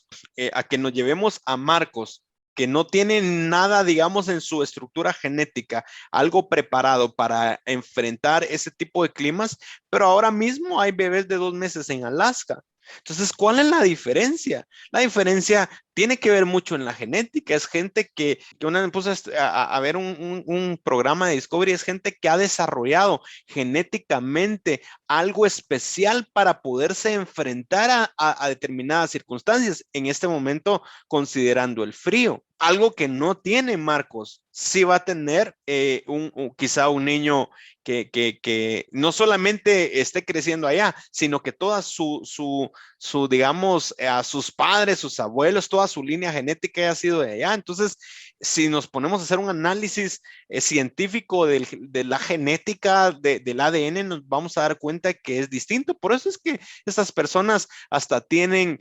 a que nos llevemos a Marcos, que no tiene nada, digamos, en su estructura genética, algo preparado para enfrentar ese tipo de climas, pero ahora mismo hay bebés de 2 meses en Alaska. Entonces, ¿cuál es la diferencia? La diferencia tiene que ver mucho en la genética. Es gente que una vez puse a ver un programa de Discovery, es gente que ha desarrollado genéticamente algo especial para poderse enfrentar a determinadas circunstancias. En este momento, considerando el frío, algo que no tiene Marcos, sí va a tener quizá un niño que no solamente esté creciendo allá, sino que toda digamos, a sus padres, sus abuelos, toda su línea genética haya sido de allá. Entonces, si nos ponemos a hacer un análisis científico de la genética del ADN, nos vamos a dar cuenta que es distinto. Por eso es que estas personas hasta tienen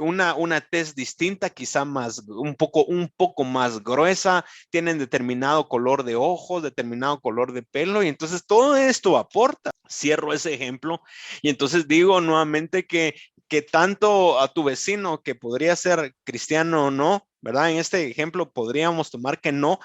una tez distinta, quizá un poco más gruesa, tienen determinado color de ojos, determinado color de pelo, y entonces todo esto aporta. Cierro ese ejemplo y entonces digo nuevamente que tanto a tu vecino que podría ser cristiano o no, ¿verdad? En este ejemplo podríamos tomar que no,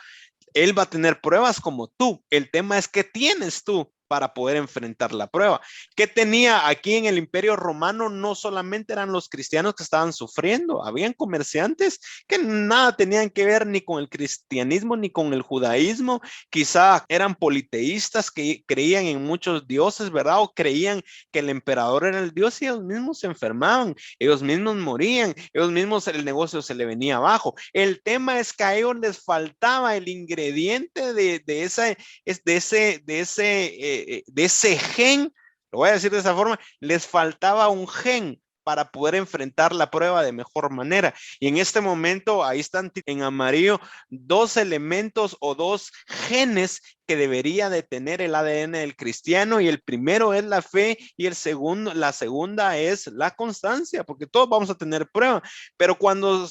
él va a tener pruebas como tú. El tema es qué tienes tú para poder enfrentar la prueba. ¿Qué tenía aquí en el Imperio Romano? No solamente eran los cristianos que estaban sufriendo, habían comerciantes que nada tenían que ver ni con el cristianismo ni con el judaísmo. Quizá eran politeístas que creían en muchos dioses, ¿verdad? O creían que el emperador era el dios y ellos mismos se enfermaban, ellos mismos morían, ellos mismos el negocio se le venía abajo. El tema es que a ellos les faltaba el ingrediente de ese gen, lo voy a decir de esa forma, les faltaba un gen para poder enfrentar la prueba de mejor manera. Y en este momento, ahí están en amarillo, 2 elementos o 2 genes que debería de tener el ADN del cristiano, y el primero es la fe y la segunda es la constancia, porque todos vamos a tener prueba, pero cuando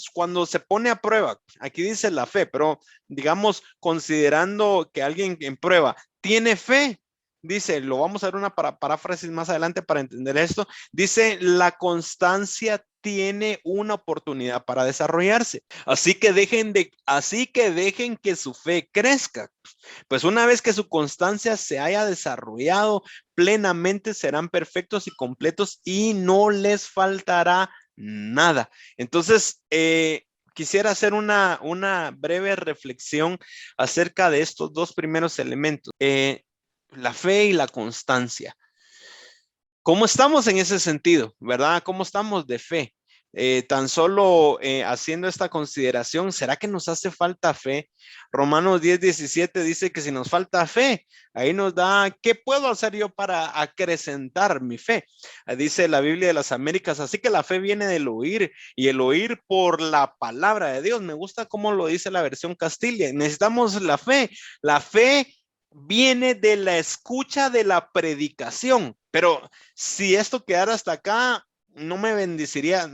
se pone a prueba, aquí dice la fe, pero digamos, considerando que alguien en prueba tiene fe, dice, lo vamos a ver una paráfrasis más adelante para entender esto, dice, la constancia tiene una oportunidad para desarrollarse. Así que dejen que su fe crezca. Pues una vez que su constancia se haya desarrollado plenamente, serán perfectos y completos y no les faltará nada. Entonces, quisiera hacer una breve reflexión acerca de estos 2 primeros elementos, la fe y la constancia. ¿Cómo estamos en ese sentido, verdad? ¿Cómo estamos de fe? Tan solo haciendo esta consideración, ¿será que nos hace falta fe? Romanos 10:17 dice que si nos falta fe, ahí nos da, ¿qué puedo hacer yo para acrecentar mi fe? Dice la Biblia de las Américas, así que la fe viene del oír y el oír por la palabra de Dios. Me gusta cómo lo dice la versión Castilla. Necesitamos la fe. La fe viene de la escucha de la predicación, pero si esto quedara hasta acá, no me bendeciría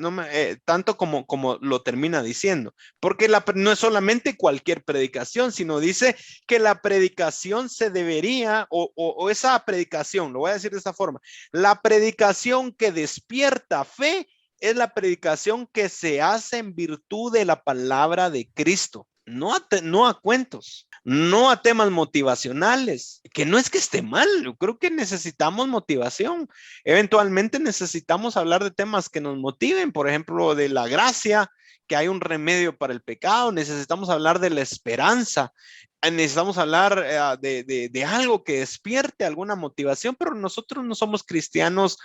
tanto como lo termina diciendo, porque no es solamente cualquier predicación, sino dice que la predicación se debería, o esa predicación, lo voy a decir de esta forma, la predicación que despierta fe es la predicación que se hace en virtud de la palabra de Cristo, no a cuentos, no a temas motivacionales, que no es que esté mal, yo creo que necesitamos motivación. Eventualmente necesitamos hablar de temas que nos motiven, por ejemplo, de la gracia, que hay un remedio para el pecado, necesitamos hablar de la esperanza, necesitamos hablar de algo que despierte alguna motivación, pero nosotros no somos cristianos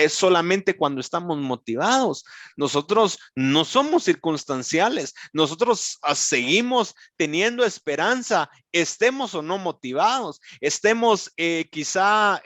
solamente cuando estamos motivados. Nosotros no somos circunstanciales. Nosotros seguimos teniendo esperanza, estemos o no motivados, estemos quizá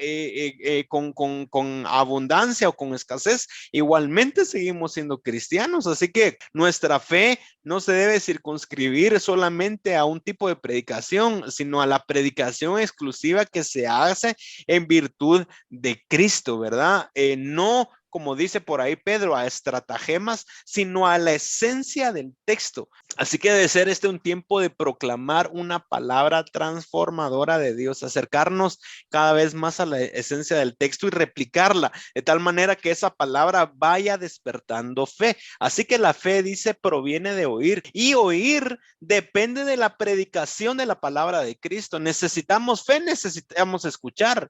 con abundancia o con escasez, igualmente seguimos siendo cristianos. Así que nuestra fe no se debe circunscribir solamente a un tipo de predicación predicación, sino a la predicación exclusiva que se hace en virtud de Cristo, ¿verdad? No, como dice por ahí Pedro, a estratagemas, sino a la esencia del texto. Así que debe ser un tiempo de proclamar una palabra transformadora de Dios, acercarnos cada vez más a la esencia del texto y replicarla de tal manera que esa palabra vaya despertando fe. Así que la fe, dice, proviene de oír, y oír depende de la predicación de la palabra de Cristo. Necesitamos fe, necesitamos escuchar.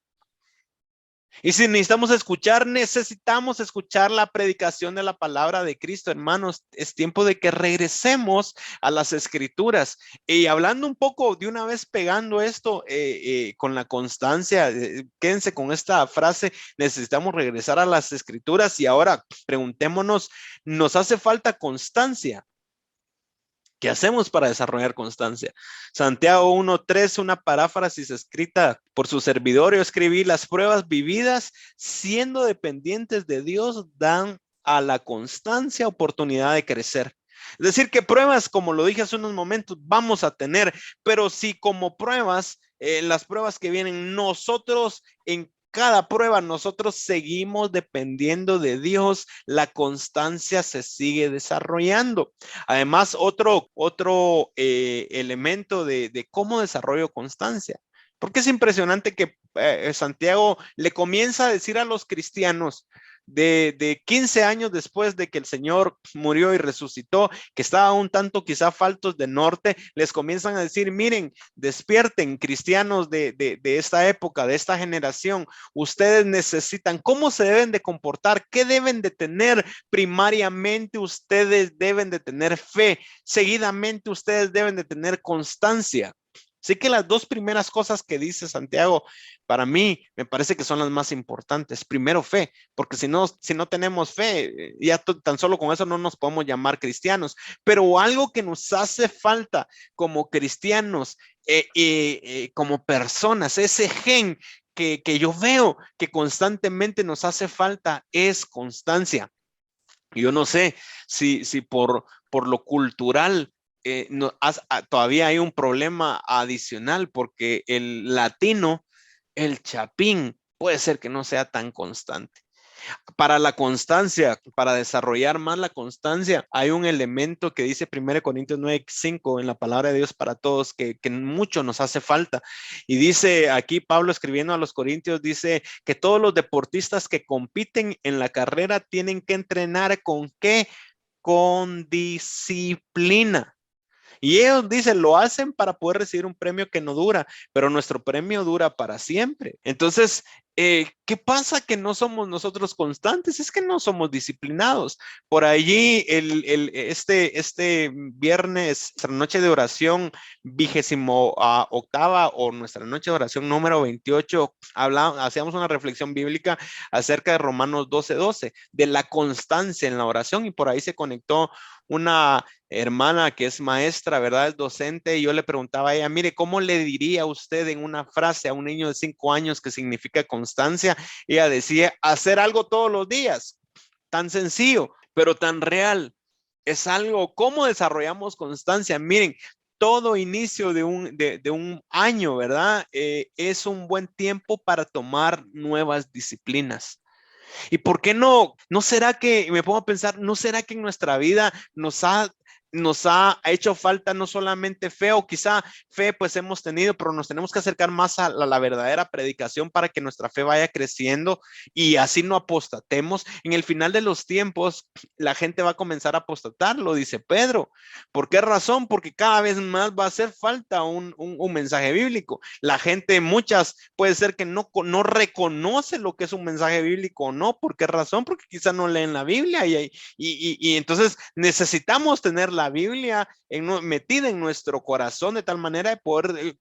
Y si necesitamos escuchar la predicación de la palabra de Cristo, hermanos. Es tiempo de que regresemos a las escrituras. Y hablando un poco de una vez, pegando esto con la constancia, quédense con esta frase: necesitamos regresar a las escrituras. Y ahora preguntémonos, ¿nos hace falta constancia? ¿Qué hacemos para desarrollar constancia? Santiago 1:3, una paráfrasis escrita por su servidor. Yo escribí: las pruebas vividas siendo dependientes de Dios dan a la constancia oportunidad de crecer. Es decir, que pruebas, como lo dije hace unos momentos, vamos a tener, pero si como pruebas, las pruebas que vienen, nosotros en cada prueba nosotros seguimos dependiendo de Dios, la constancia se sigue desarrollando. Además, otro elemento de cómo desarrollo constancia, porque es impresionante que Santiago le comienza a decir a los cristianos de 15 años después de que el Señor murió y resucitó, que estaba un tanto quizá faltos de norte, les comienzan a decir: miren, despierten, cristianos de esta época, de esta generación. Ustedes necesitan, ¿cómo se deben de comportar? ¿Qué deben de tener? Primariamente, ustedes deben de tener fe. Seguidamente, ustedes deben de tener constancia. Así que las dos primeras cosas que dice Santiago, para mí, me parece que son las más importantes. Primero, fe, porque si no tenemos fe, ya tan solo con eso no nos podemos llamar cristianos. Pero algo que nos hace falta como cristianos, como personas, ese gen que yo veo que constantemente nos hace falta, es constancia. Yo no sé si por lo cultural todavía hay un problema adicional, porque el latino, el chapín, puede ser que no sea tan constante. Para la constancia, para desarrollar más la constancia, hay un elemento que dice 1 Corintios 9:5 en la palabra de Dios para todos, que mucho nos hace falta. Y dice aquí Pablo, escribiendo a los Corintios, dice que todos los deportistas que compiten en la carrera tienen que entrenar ¿con qué? Con disciplina. Y ellos dicen, lo hacen para poder recibir un premio que no dura, pero nuestro premio dura para siempre. Entonces, ¿qué pasa que no somos nosotros constantes? Es que no somos disciplinados. Por allí, este viernes, nuestra noche de oración 28ª, o nuestra noche de oración número 28, hacíamos una reflexión bíblica acerca de Romanos 12:12, de la constancia en la oración, y por ahí se conectó una hermana que es maestra, ¿verdad? Es docente, y yo le preguntaba a ella: mire, ¿cómo le diría usted en una frase a un niño de 5 años que significa constancia? Ella decía: hacer algo todos los días. Tan sencillo, pero tan real. Es algo, ¿cómo desarrollamos constancia? Miren, todo inicio de un año, ¿verdad? Es un buen tiempo para tomar nuevas disciplinas. ¿Y por qué no será que, me pongo a pensar, no será que en nuestra vida nos ha hecho falta no solamente fe, o quizá fe pues hemos tenido, pero nos tenemos que acercar más a la verdadera predicación para que nuestra fe vaya creciendo y así no apostatemos? En el final de los tiempos, la gente va a comenzar a apostatar, lo dice Pedro. ¿Por qué razón? Porque cada vez más va a hacer falta un mensaje bíblico. La gente, muchas, puede ser que no reconoce lo que es un mensaje bíblico o no. ¿Por qué razón? Porque quizá no leen la Biblia, y entonces necesitamos tener la Biblia metida en nuestro corazón, de tal manera de poder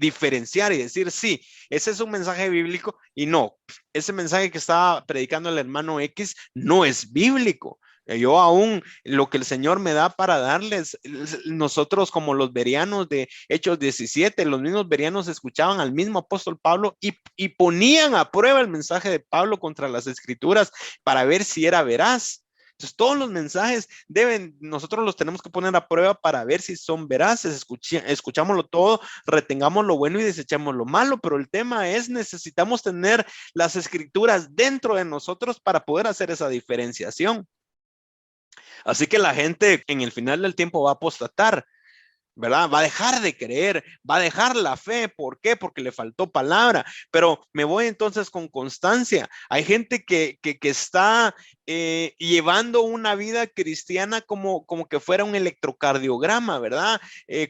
diferenciar y decir: sí, ese es un mensaje bíblico, y no, ese mensaje que estaba predicando el hermano X no es bíblico. Yo aún lo que el Señor me da para darles, nosotros como los bereanos de Hechos 17, los mismos bereanos escuchaban al mismo apóstol Pablo y ponían a prueba el mensaje de Pablo contra las escrituras para ver si era veraz. Entonces, todos los mensajes nosotros los tenemos que poner a prueba para ver si son veraces. Escuchámoslo todo, retengamos lo bueno y desechamos lo malo, pero el tema es, necesitamos tener las escrituras dentro de nosotros para poder hacer esa diferenciación. Así que la gente en el final del tiempo va a apostatar, ¿verdad? Va a dejar de creer, va a dejar la fe. ¿Por qué? Porque le faltó palabra. Pero me voy entonces con constancia. Hay gente que está llevando una vida cristiana como que fuera un electrocardiograma, ¿verdad?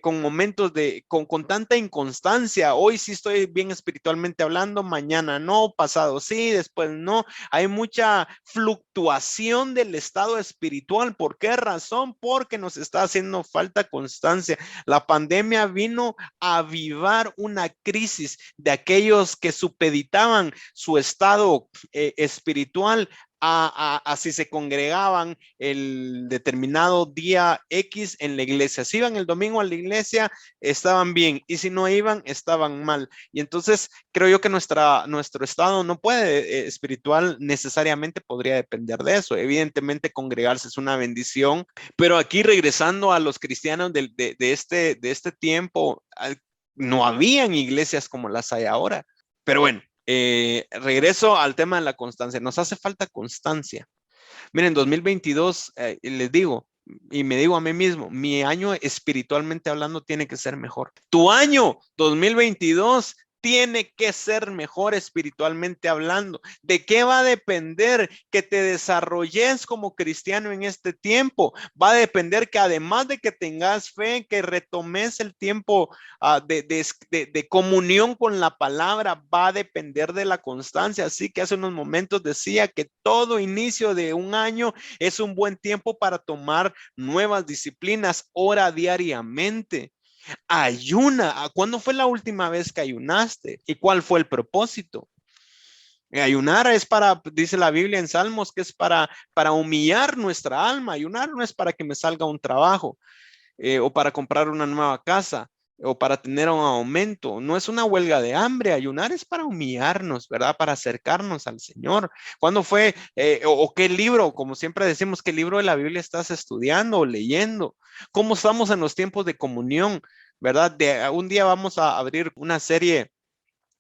Con momentos con tanta inconstancia. Hoy sí estoy bien espiritualmente hablando, mañana no, pasado sí, después no. Hay mucha fluctuación del estado espiritual. ¿Por qué razón? Porque nos está haciendo falta constancia. La pandemia vino a avivar una crisis de aquellos que supeditaban su estado espiritual a si se congregaban el determinado día X en la iglesia. Si iban el domingo a la iglesia, estaban bien, y si no iban, estaban mal. Y entonces creo yo que nuestro estado no puede, espiritual necesariamente podría depender de eso. Evidentemente congregarse es una bendición, pero aquí regresando a los cristianos de este tiempo, no habían iglesias como las hay ahora. Pero bueno, regreso al tema de la constancia. Nos hace falta constancia. Miren, 2022, les digo, y me digo a mí mismo, mi año espiritualmente hablando tiene que ser mejor. Tu año 2022 tiene que ser mejor espiritualmente hablando. ¿De qué va a depender que te desarrolles como cristiano en este tiempo? Va a depender que además de que tengas fe, que retomes el tiempo de comunión con la palabra, va a depender de la constancia. Así que hace unos momentos decía que todo inicio de un año es un buen tiempo para tomar nuevas disciplinas. Ora diariamente. Ayuna. ¿Cuándo fue la última vez que ayunaste? ¿Y cuál fue el propósito? Ayunar es para, dice la Biblia en Salmos, que es para humillar nuestra alma. Ayunar no es para que me salga un trabajo, o para comprar una nueva casa, o para tener un aumento. No es una huelga de hambre. Ayunar es para humillarnos, ¿verdad? Para acercarnos al Señor. ¿Cuándo fue? O qué libro, como siempre decimos, qué libro de la Biblia estás estudiando o leyendo? ¿Cómo estamos en los tiempos de comunión? ¿Verdad? Un día vamos a abrir una serie,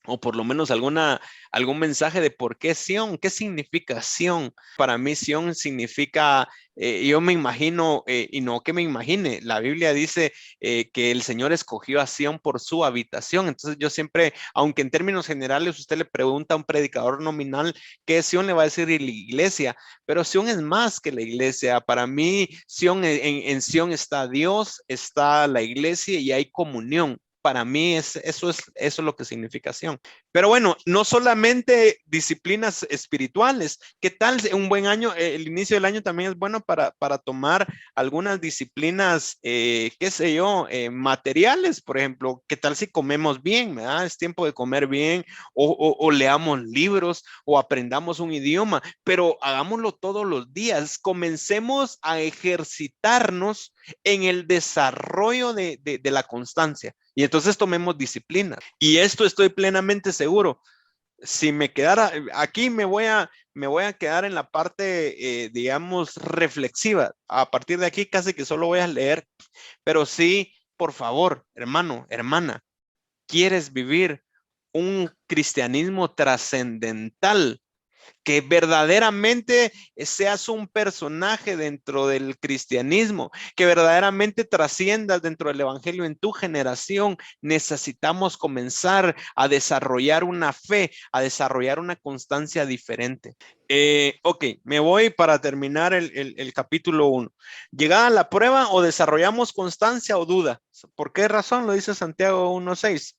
o por lo menos algún mensaje de por qué Sión, qué significa Sión. Para mí Sión significa, yo me imagino, y no que me imagine, la Biblia dice que el Señor escogió a Sión por su habitación. Entonces yo siempre, aunque en términos generales usted le pregunta a un predicador nominal qué es Sión, le va a decir la iglesia, pero Sión es más que la iglesia. Para mí Sión, en Sión está Dios, está la iglesia y hay comunión. Para mí eso es lo que significa Sión. Pero bueno, no solamente disciplinas espirituales. ¿Qué tal un buen año? El inicio del año también es bueno para tomar algunas disciplinas, qué sé yo, materiales, por ejemplo. ¿Qué tal si comemos bien? ¿Verdad? Es tiempo de comer bien, o leamos libros, o aprendamos un idioma, pero hagámoslo todos los días. Comencemos a ejercitarnos en el desarrollo de la constancia. Y entonces tomemos disciplina. Y esto estoy plenamente seguro. Si me quedara aquí, me voy a quedar en la parte, digamos, reflexiva. A partir de aquí, casi que solo voy a leer. Pero sí, por favor, hermano, hermana, ¿quieres vivir un cristianismo trascendental? Que verdaderamente seas un personaje dentro del cristianismo, que verdaderamente trasciendas dentro del evangelio en tu generación. Necesitamos comenzar a desarrollar una fe, a desarrollar una constancia diferente. Ok, me voy para terminar el capítulo 1. Llegada a la prueba, o desarrollamos constancia o duda. ¿Por qué razón? Lo dice Santiago 1:6.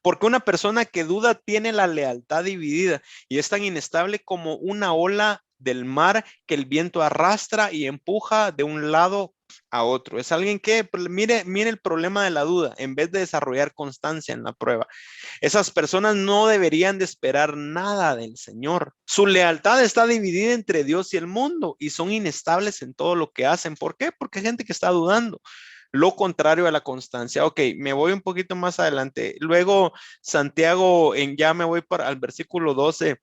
Porque una persona que duda tiene la lealtad dividida y es tan inestable como una ola del mar que el viento arrastra y empuja de un lado a otro. Es alguien que, mire el problema de la duda, en vez de desarrollar constancia en la prueba. Esas personas no deberían de esperar nada del Señor. Su lealtad está dividida entre Dios y el mundo, y son inestables en todo lo que hacen. ¿Por qué? Porque hay gente que está dudando. Lo contrario a la constancia. Ok, me voy un poquito más adelante. Luego, Santiago, ya me voy para el versículo 12.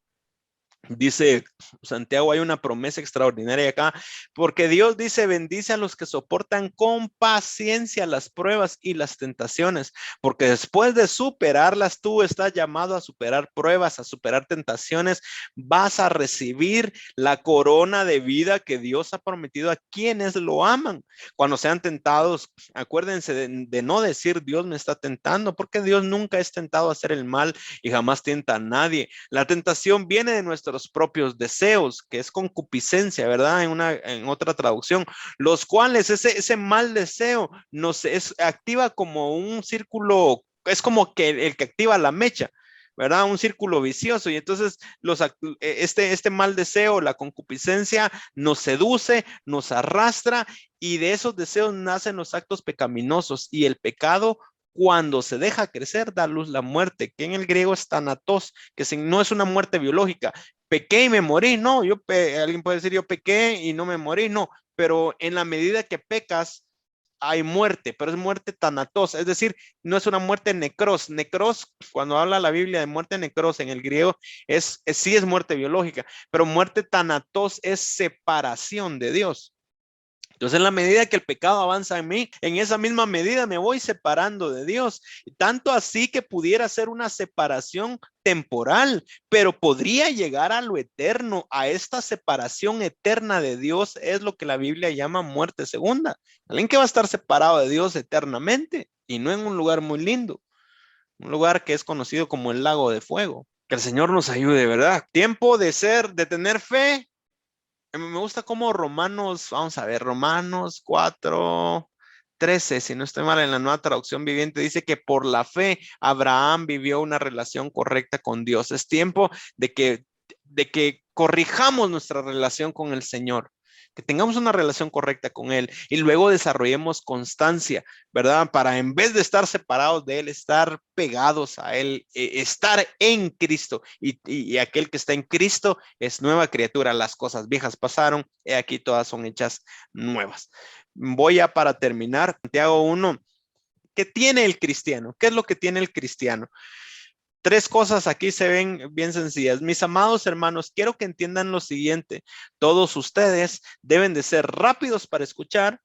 Dice Santiago, hay una promesa extraordinaria acá, porque Dios dice, bendice a los que soportan con paciencia las pruebas y las tentaciones, porque después de superarlas, tú estás llamado a superar pruebas, a superar tentaciones, vas a recibir la corona de vida que Dios ha prometido a quienes lo aman. Cuando sean tentados, acuérdense de no decir Dios me está tentando, porque Dios nunca es tentado a hacer el mal y jamás tienta a nadie. La tentación viene de nuestros propios deseos, que es concupiscencia, ¿verdad? En otra traducción, los cuales ese mal deseo activa como un círculo, es como que el que activa la mecha. ¿Verdad? Un círculo vicioso. Y entonces este mal deseo, la concupiscencia, nos seduce, nos arrastra y de esos deseos nacen los actos pecaminosos y el pecado cuando se deja crecer, da luz la muerte, que en el griego es thanatos, que no es una muerte biológica. Pequé y me morí, no, alguien puede decir yo pequé y no me morí, no, pero en la medida que pecas, hay muerte, pero es muerte thanatos, es decir, no es una muerte necros. Necros, cuando habla la Biblia de muerte necros en el griego, sí es muerte biológica, pero muerte thanatos es separación de Dios. Entonces, en la medida que el pecado avanza en mí, en esa misma medida me voy separando de Dios. Tanto así que pudiera ser una separación temporal, pero podría llegar a lo eterno. A esta separación eterna de Dios es lo que la Biblia llama muerte segunda. Alguien que va a estar separado de Dios eternamente y no en un lugar muy lindo, un lugar que es conocido como el lago de fuego. Que el Señor nos ayude, ¿verdad? Tiempo de tener fe. Me gusta como Romanos, vamos a ver, Romanos 4:13, si no estoy mal en la nueva traducción viviente, dice que por la fe Abraham vivió una relación correcta con Dios. Es tiempo de que corrijamos nuestra relación con el Señor, que tengamos una relación correcta con Él y luego desarrollemos constancia, ¿verdad? Para en vez de estar separados de Él, estar pegados a Él, estar en Cristo y aquel que está en Cristo es nueva criatura. Las cosas viejas pasaron, y aquí todas son hechas nuevas. Voy a para terminar, Santiago 1. ¿Qué tiene el cristiano? ¿Qué es lo que tiene el cristiano? Tres cosas aquí se ven bien sencillas. Mis amados hermanos, quiero que entiendan lo siguiente. Todos ustedes deben de ser rápidos para escuchar.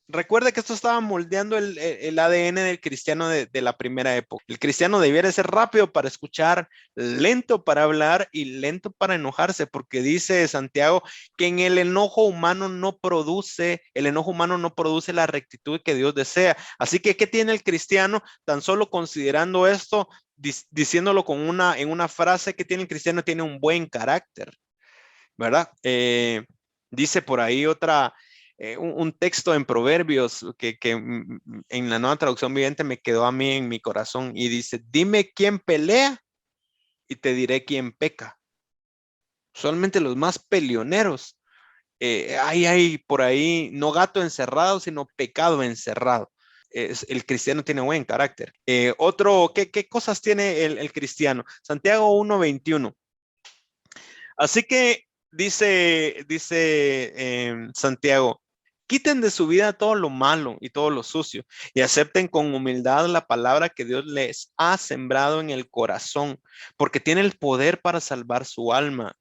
Recuerda que esto estaba moldeando el ADN del cristiano de la primera época. El cristiano debiera ser rápido para escuchar, lento para hablar y lento para enojarse, porque dice Santiago que en el enojo humano no produce la rectitud que Dios desea. Así que, ¿qué tiene el cristiano? Tan solo considerando esto, diciéndolo en una frase, que tiene el cristiano? Tiene un buen carácter, ¿verdad? Dice por ahí un texto en Proverbios que en la nueva traducción viviente me quedó a mí en mi corazón y dice, dime quién pelea y te diré quién peca. Solamente los más peleoneros. Hay por ahí no gato encerrado, sino pecado encerrado. El cristiano tiene buen carácter. ¿Qué cosas tiene el cristiano? Santiago 1:21. Así que dice Santiago, quiten de su vida todo lo malo y todo lo sucio y acepten con humildad la palabra que Dios les ha sembrado en el corazón, porque tiene el poder para salvar su alma.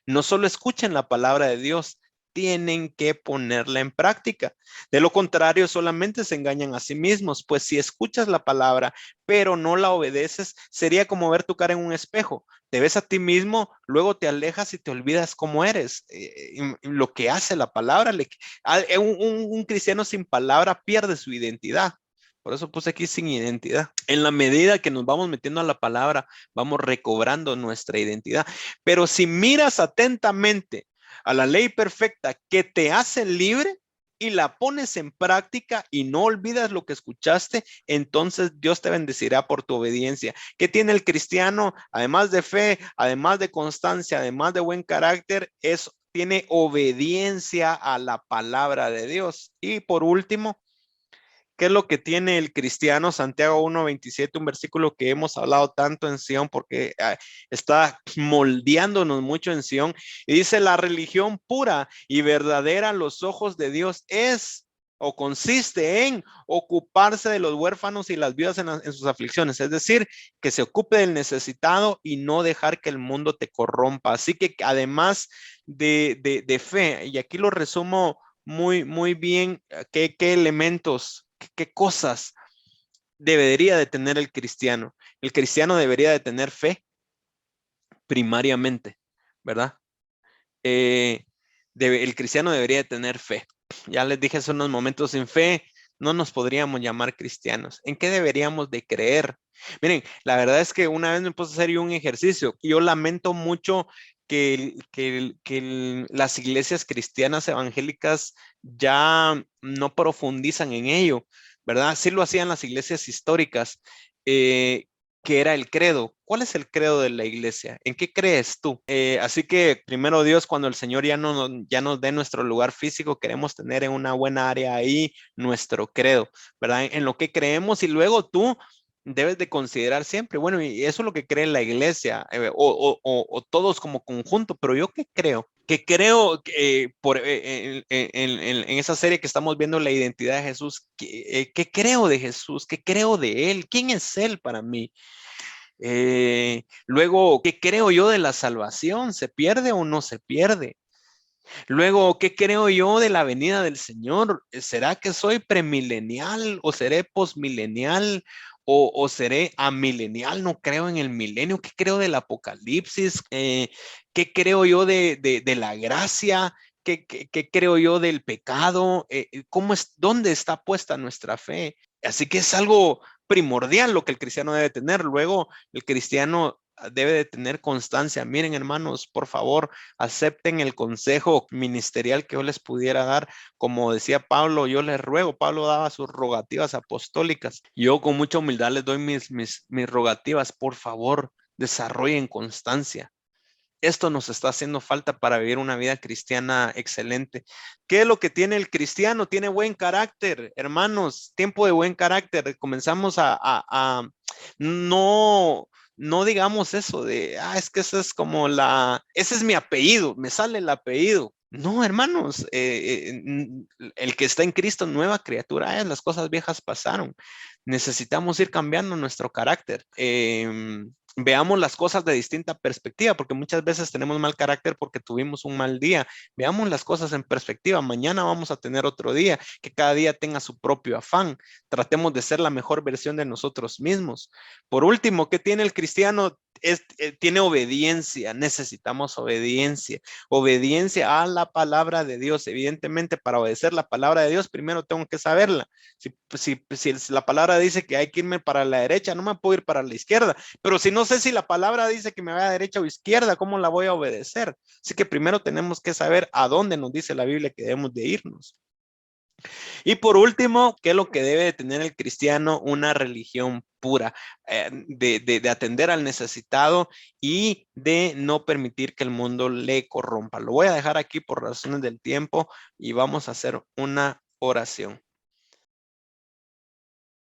No solo escuchen la palabra de Dios, tienen que ponerla en práctica. De lo contrario, solamente se engañan a sí mismos, pues si escuchas la palabra, pero no la obedeces, sería como ver tu cara en un espejo. Te ves a ti mismo, luego te alejas y te olvidas cómo eres. Lo que hace la palabra, un cristiano sin palabra pierde su identidad. Por eso puse aquí sin identidad. En la medida que nos vamos metiendo a la palabra, vamos recobrando nuestra identidad. Pero si miras atentamente a la ley perfecta que te hace libre y la pones en práctica y no olvidas lo que escuchaste, entonces Dios te bendecirá por tu obediencia. ¿Qué tiene el cristiano? Además de fe, además de constancia, además de buen carácter, tiene obediencia a la palabra de Dios. Y por último, ¿qué es lo que tiene el cristiano? Santiago 1:27, un versículo que hemos hablado tanto en Sion porque está moldeándonos mucho en Sion. Y dice, la religión pura y verdadera a los ojos de Dios es o consiste en ocuparse de los huérfanos y las viudas en sus aflicciones. Es decir, que se ocupe del necesitado y no dejar que el mundo te corrompa. Así que además de fe, y aquí lo resumo muy bien, qué elementos, qué cosas debería de tener el cristiano. El cristiano debería de tener fe primariamente, ¿verdad? El cristiano debería de tener fe. Ya les dije hace unos momentos, sin fe no nos podríamos llamar cristianos. ¿En qué deberíamos de creer? Miren, la verdad es que una vez me puse a hacer yo un ejercicio y yo lamento mucho que las iglesias cristianas evangélicas ya no profundizan en ello, ¿verdad? Sí lo hacían las iglesias históricas, que era el credo. ¿Cuál es el credo de la iglesia? ¿En qué crees tú? Así que primero Dios, cuando el Señor ya nos dé nuestro lugar físico, queremos tener en una buena área ahí nuestro credo, ¿verdad? En lo que creemos, y luego tú debes de considerar siempre, bueno, y eso es lo que cree la iglesia, o todos como conjunto, pero yo qué creo. Que creo que en esa serie que estamos viendo, la identidad de Jesús, ¿qué creo de Jesús? ¿Qué creo de Él? ¿Quién es Él para mí? Luego, ¿qué creo yo de la salvación? ¿Se pierde o no se pierde? Luego, ¿qué creo yo de la venida del Señor? ¿Será que soy premilenial o seré posmilenial o seré amilenial? No creo en el milenio. ¿Qué creo del apocalipsis? ¿Qué creo yo de la gracia? ¿Qué creo yo del pecado? ¿Dónde está puesta nuestra fe? Así que es algo primordial lo que el cristiano debe tener. Luego, el cristiano debe de tener constancia. Miren, hermanos, por favor, acepten el consejo ministerial que yo les pudiera dar. Como decía Pablo, yo les ruego, Pablo daba sus rogativas apostólicas. Yo con mucha humildad les doy mis rogativas. Por favor, desarrollen constancia. Esto nos está haciendo falta para vivir una vida cristiana excelente. ¿Qué es lo que tiene el cristiano? Tiene buen carácter, hermanos, tiempo de buen carácter. Comenzamos no, no digamos eso de, es que eso es como ese es mi apellido, me sale el apellido. No, hermanos, el que está en Cristo, nueva criatura es, las cosas viejas pasaron. Necesitamos ir cambiando nuestro carácter. Veamos las cosas de distinta perspectiva, porque muchas veces tenemos mal carácter porque tuvimos un mal día. Veamos las cosas en perspectiva. Mañana vamos a tener otro día, que cada día tenga su propio afán. Tratemos de ser la mejor versión de nosotros mismos. Por último, ¿qué tiene el cristiano? Tiene obediencia. Necesitamos obediencia. Obediencia a la palabra de Dios. Evidentemente, para obedecer la palabra de Dios, primero tengo que saberla. Si la palabra dice que hay que irme para la derecha, no me puedo ir para la izquierda. Pero si no sé si la palabra dice que me vaya a derecha o izquierda, ¿cómo la voy a obedecer? Así que primero tenemos que saber a dónde nos dice la Biblia que debemos de irnos. Y por último, ¿qué es lo que debe de tener el cristiano? Una religión pura, de atender al necesitado y de no permitir que el mundo le corrompa. Lo voy a dejar aquí por razones del tiempo y vamos a hacer una oración.